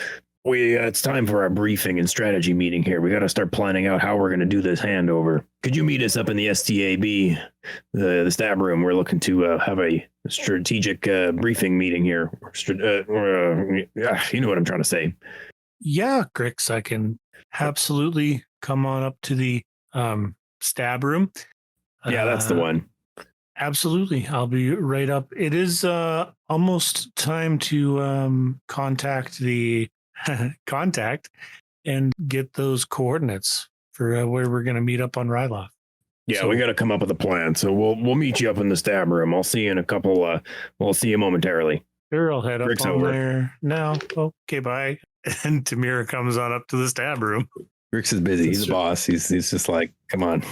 It's time for our briefing and strategy meeting here. We got to start planning out how we're going to do this handover. Could you meet us up in the STAB, the stab room? We're looking to have a strategic briefing meeting here. You know what I'm trying to say. Yeah, Grix, I can absolutely come on up to the stab room. Yeah, that's the one. Absolutely. I'll be right up. It is almost time to contact and get those coordinates for where we're going to meet up on Ryloth. Yeah, So- we got to come up with a plan. So we'll meet you up in the stab room. I'll see you in a couple. We'll see you momentarily. Sure, I'll head up Grix on over. there now. Okay, bye. And Tamira comes on up to the stab room. Grix is busy. He's the boss. He's just like, come on.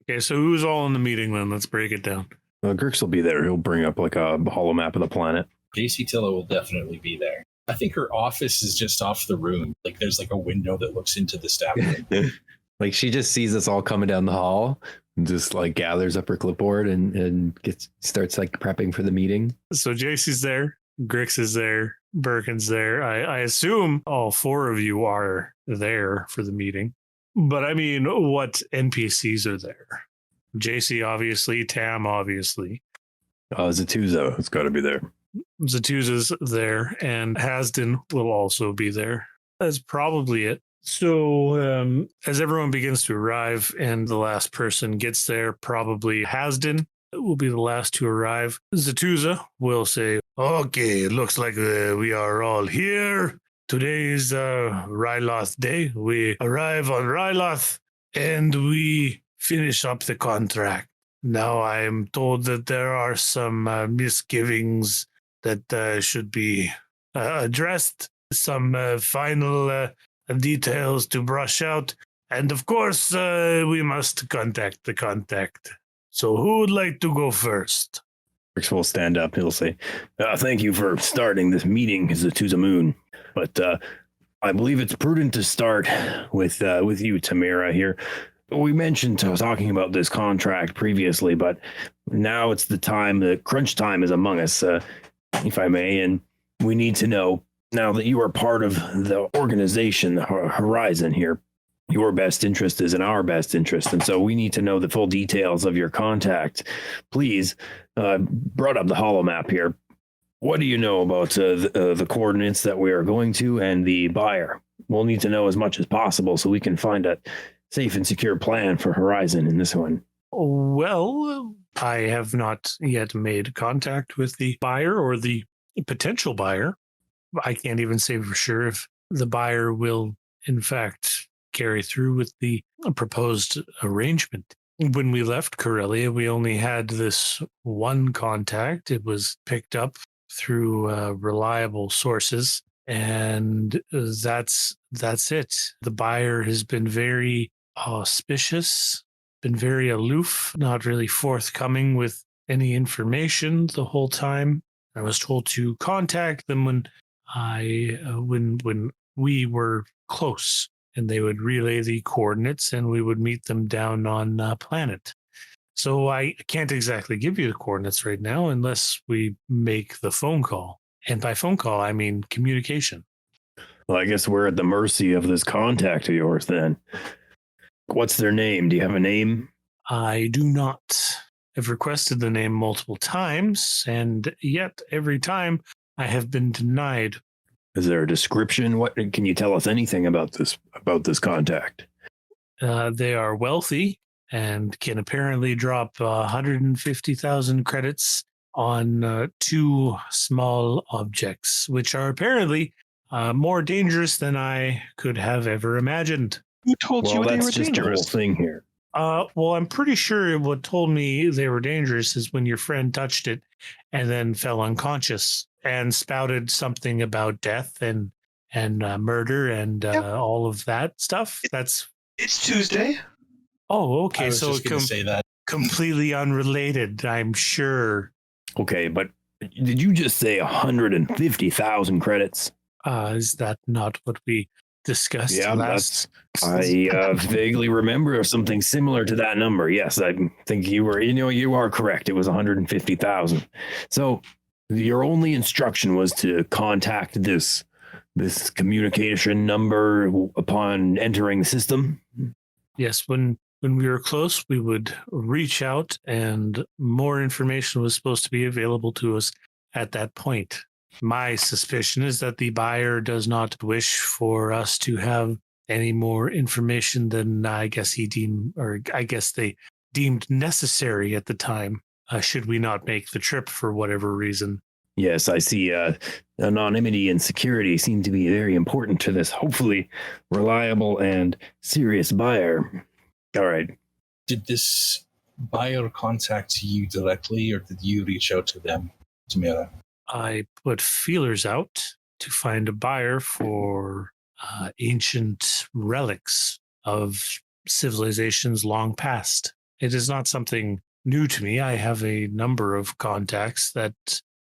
Okay, so who's all in the meeting then? Let's break it down. Grix will be there. He'll bring up like a holo map of the planet. JC Tilla will definitely be there. I think her office is just off the room. Like there's like a window that looks into the staff room. Like she just sees us all coming down the hall and just like gathers up her clipboard and starts like prepping for the meeting. So JC's there, Grix is there, Berkin's there. I assume all four of you are there for the meeting. But I mean, what NPCs are there? JC, obviously. Tam, obviously. Zatuza, it's got to be there. Zatuza's there, and Hasden will also be there. That's probably it. So as everyone begins to arrive and the last person gets there, probably Hasden will be the last to arrive. Zatuza will say, okay, it looks like we are all here. Today is Ryloth Day. We arrive on Ryloth and we finish up the contract. Now I am told that there are some misgivings that should be addressed, some final details to brush out. And of course, we must contact the contact. So who would like to go first? Grix will stand up. He'll say, thank you for starting this meeting, Zatuza Moon. But I believe it's prudent to start with you, Tamira, here. We mentioned talking about this contract previously, but now it's the time, the crunch time is among us, if I may, and we need to know, now that you are part of the organization, the Horizon here, your best interest is in our best interest, and so we need to know the full details of your contact. Please, brought up the holo map here. What do you know about the coordinates that we are going to and the buyer? We'll need to know as much as possible so we can find a safe and secure plan for Horizon in this one. Well, I have not yet made contact with the buyer or the potential buyer. I can't even say for sure if the buyer will, in fact, carry through with the proposed arrangement. When we left Corellia, we only had this one contact. It was picked up through reliable sources, and that's it. The buyer has been very auspicious, been very aloof, not really forthcoming with any information the whole time. I was told to contact them when when we were close, and they would relay the coordinates, and we would meet them down on planet. So I can't exactly give you the coordinates right now unless we make the phone call. And by phone call, I mean communication. Well, I guess we're at the mercy of this contact of yours then. What's their name? Do you have a name? I do not. I've requested the name multiple times, and yet every time I have been denied. Is there a description? What can you tell us anything about this contact? They are wealthy and can apparently drop 150,000 credits on 2 small objects, which are apparently more dangerous than I could have ever imagined. Who told you they that's were just the whole dangerous? thing here. Well, I'm pretty sure what told me they were dangerous is when your friend touched it and then fell unconscious and spouted something about death and murder and all of that stuff. It's Tuesday. Oh, I okay. was So just going to say that. completely unrelated, I'm sure. Okay, but did you just say 150,000 credits? Is that not what we discussed Yeah, last? I vaguely remember something similar to that number. Yes, I think you are correct. It was 150,000. So your only instruction was to contact this communication number upon entering the system? Yes, when we were close, we would reach out, and more information was supposed to be available to us at that point. My suspicion is that the buyer does not wish for us to have any more information than I guess they deemed necessary at the time, should we not make the trip for whatever reason. Yes, I see. Anonymity and security seem to be very important to this hopefully reliable and serious buyer. All right. Did this buyer contact you directly, or did you reach out to them, Tamira? I put feelers out to find a buyer for ancient relics of civilizations long past. It is not something new to me. I have a number of contacts that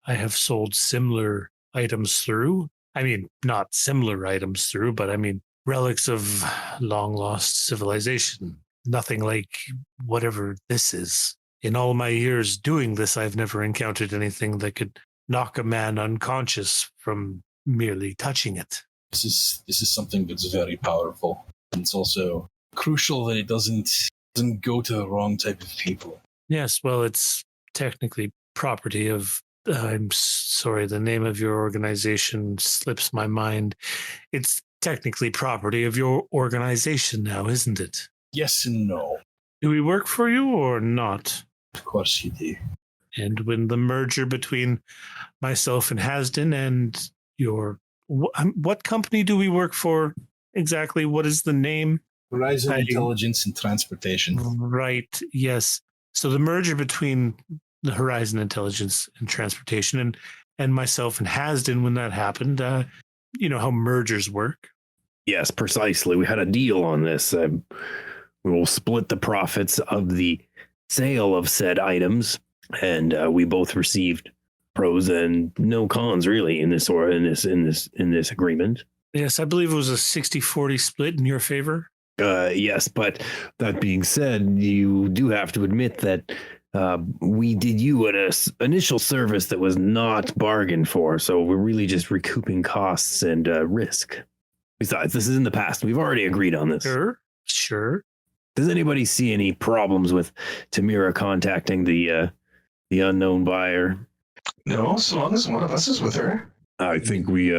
I have sold similar items through. I mean, not similar items through, but I mean, relics of long lost civilization. Nothing like whatever this is. In all my years doing this, I've never encountered anything that could knock a man unconscious from merely touching it. This is something that's very powerful. And it's also crucial that it doesn't go to the wrong type of people. Yes, well, it's technically property of, I'm sorry, the name of your organization slips my mind. It's technically property of your organization now, isn't it? Yes and no. Do we work for you or not? Of course you do. And when the merger between myself and Hasden and your... What company do we work for exactly? What is the name? Horizon Intelligence and Transportation. Right, yes. So the merger between the Horizon Intelligence and Transportation and myself and Hasden, when that happened, you know how mergers work. Yes, precisely. We had a deal on this. We will split the profits of the sale of said items, and we both received pros and no cons really in this agreement. Yes, I believe it was a 60-40 split in your favor. Yes, but that being said, you do have to admit that we did you an initial service that was not bargained for, so we're really just recouping costs and risk. Besides, this is in the past. We've already agreed on this. Sure. Does anybody see any problems with Tamira contacting the unknown buyer? No, so long as one of us is with her. I think we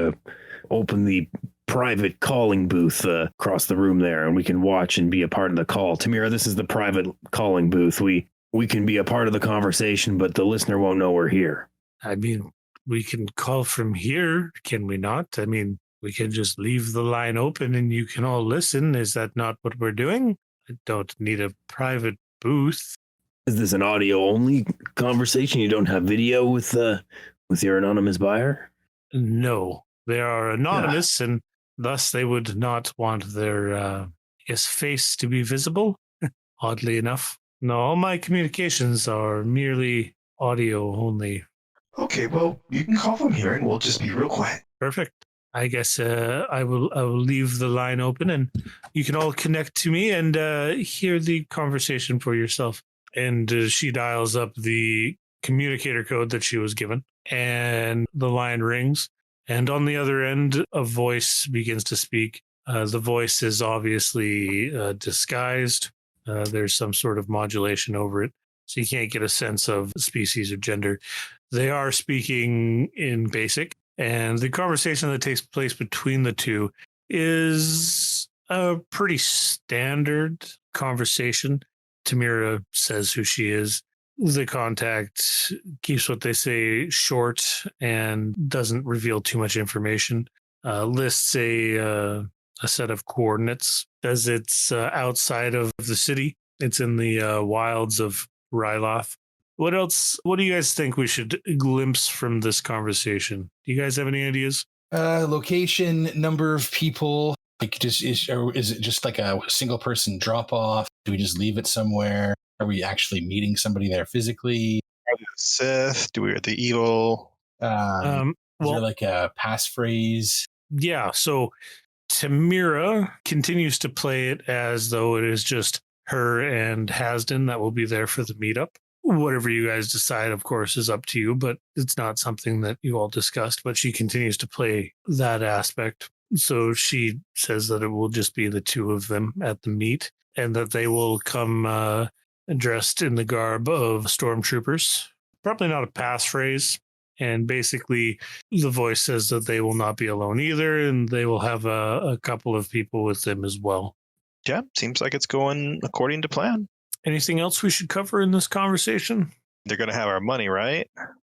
open the private calling booth across the room there, and we can watch and be a part of the call. Tamira, this is the private calling booth. We can be a part of the conversation, but the listener won't know we're here. I mean, we can call from here, can we not? I mean, we can just leave the line open and you can all listen. Is that not what we're doing? I don't need a private booth. Is this an audio-only conversation? You don't have video with your anonymous buyer? No, they are anonymous, and thus they would not want their face to be visible, oddly enough. No, all my communications are merely audio only. Okay, well, you can call from here and we'll just be real quiet. Perfect. I guess I will leave the line open and you can all connect to me and hear the conversation for yourself. And she dials up the communicator code that she was given, and the line rings. And on the other end, a voice begins to speak. The voice is obviously disguised. There's some sort of modulation over it, so you can't get a sense of species or gender. They are speaking in basic, and the conversation that takes place between the two is a pretty standard conversation. Tamira says who she is. The contact keeps what they say short and doesn't reveal too much information. Lists a set of coordinates, as it's outside of the city. It's in the wilds of Ryloth. What else? What do you guys think we should glimpse from this conversation? Do you guys have any ideas? Location, number of people. Like, is it just like a single person drop off? Do we just leave it somewhere? Are we actually meeting somebody there physically? Are we the Sith? Do we are the evil? Is there like a passphrase? Yeah. So Tamira continues to play it as though it is just her and Hasden that will be there for the meetup. Whatever you guys decide, of course, is up to you, but it's not something that you all discussed. But she continues to play that aspect. So she says that it will just be the two of them at the meet, and that they will come dressed in the garb of stormtroopers. Probably not a passphrase. And basically, the voice says that they will not be alone either, and they will have a couple of people with them as well. Yeah, seems like it's going according to plan. Anything else we should cover in this conversation? They're going to have our money, right?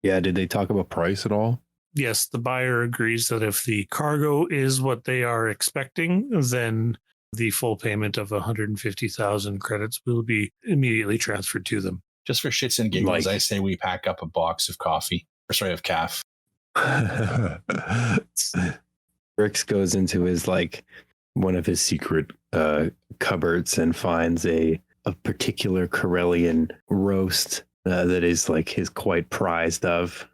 Yeah, did they talk about price at all? Yes, the buyer agrees that if the cargo is what they are expecting, then the full payment of 150,000 credits will be immediately transferred to them. Just for shits and giggles, I say we pack up a box of coffee. Or sorry, of calf. Grix goes into his one of his secret cupboards and finds a particular Corellian roast that is his quite prized of.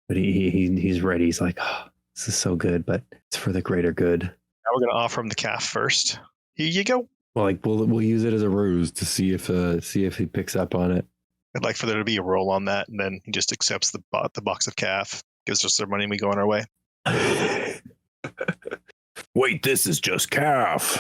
But he's ready. He's like, oh, this is so good, but it's for the greater good. Now we're going to offer him the calf first. Here you go. Well, we'll use it as a ruse to see if he picks up on it. I'd like for there to be a roll on that, and then he just accepts the box of calf, gives us their money, and we go on our way. Wait, this is just calf.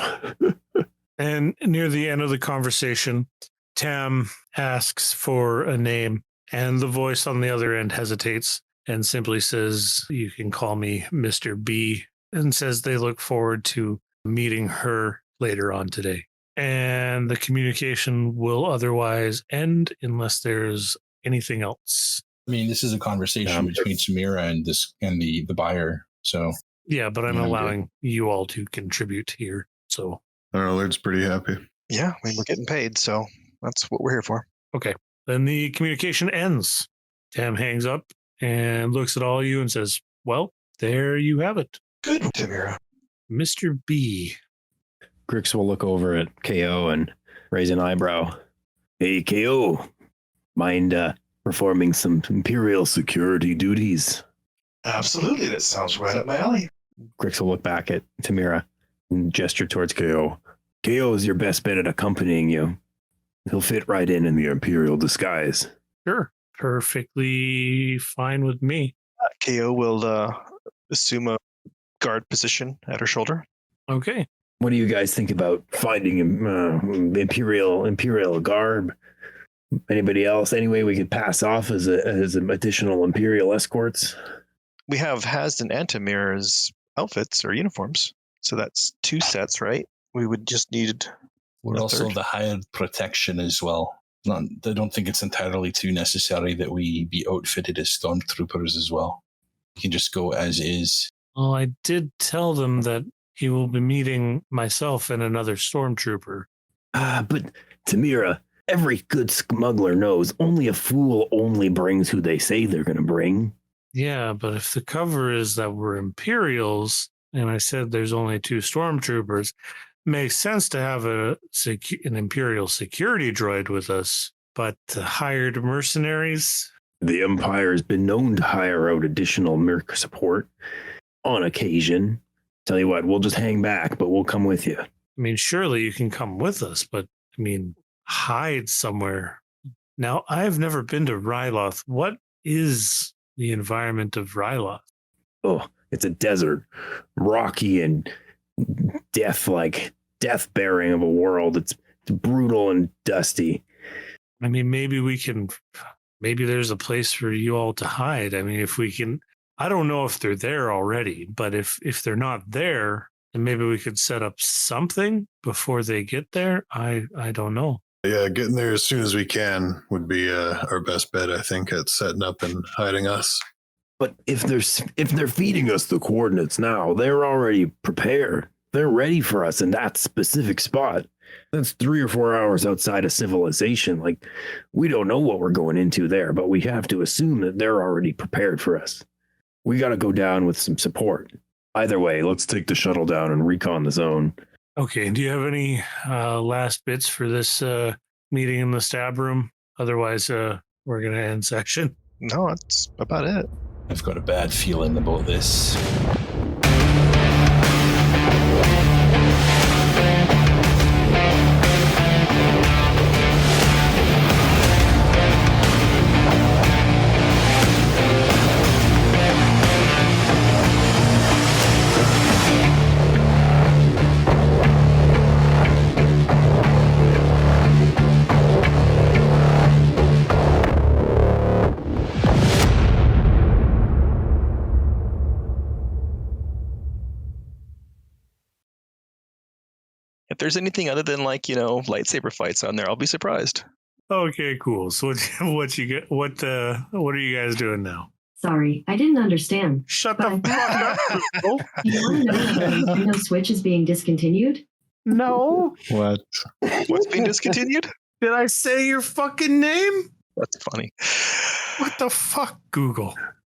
And near the end of the conversation, Tam asks for a name, and the voice on the other end hesitates and simply says, "You can call me Mr. B," and says they look forward to meeting her later on today. And the communication will otherwise end unless there's anything else. I mean, this is a conversation between Tamira and the buyer. So yeah, but I'm allowing you all to contribute here. So Our alert's pretty happy. Yeah, I mean, we're getting paid, so that's what we're here for. okay, then the communication ends. Tam hangs up and looks at all of you and says, "Well, there you have it, Good, Tamira. Mr. B." Grix will look over at KO and raise an eyebrow. Hey, KO, mind performing some Imperial security duties? Absolutely, that sounds right up my alley. Grix will look back at Tamira and gesture towards KO. KO is your best bet at accompanying you. He'll fit right in the Imperial disguise. Sure, perfectly fine with me. KO will assume a guard position at her shoulder. Okay. What do you guys think about finding Imperial garb? Anybody else? Any way we could pass off as additional Imperial escorts? We have Hasden and Tamira's outfits or uniforms, so that's 2 sets, right? We would just need we're a also third. the hired protection as well. I don't think it's entirely too necessary that we be outfitted as stormtroopers as well. We can just go as is. Well, I did tell them that he will be meeting myself and another stormtrooper. But Tamira, every good smuggler knows only a fool only brings who they say they're going to bring. Yeah, but if the cover is that we're Imperials, and I said there's only 2 stormtroopers, makes sense to have an Imperial security droid with us. But hired mercenaries, The Empire has been known to hire out additional merc support on occasion. Tell you what, we'll just hang back, but we'll come with you. I mean, surely you can come with us, but I mean, hide somewhere. Now, I've never been to Ryloth. What is the environment of Ryloth? Oh, it's a desert, rocky and death-bearing of a world. It's brutal and dusty. I mean, maybe there's a place for you all to hide. I mean, if we can, I don't know if they're there already, but if they're not there, then maybe we could set up something before they get there. I don't know. Yeah, getting there as soon as we can would be our best bet, I think, at setting up and hiding us. But if they're feeding us the coordinates now, they're already prepared. They're ready for us in that specific spot. That's 3 or 4 hours outside of civilization. Like, we don't know what we're going into there, but we have to assume that they're already prepared for us. We got to go down with some support. Either way, let's take the shuttle down and recon the zone. Okay, do you have any last bits for this meeting in the stab room? Otherwise, we're going to end section. No, that's about it. I've got a bad feeling about this. If there's anything other than lightsaber fights on there, I'll be surprised. Okay, cool. So what you get? What are you guys doing now? Sorry, I didn't understand. Shut the fuck up, Google. You want to know if the Nintendo Switch is being discontinued? No. What? What's being discontinued? Did I say your fucking name? That's funny. What the fuck, Google?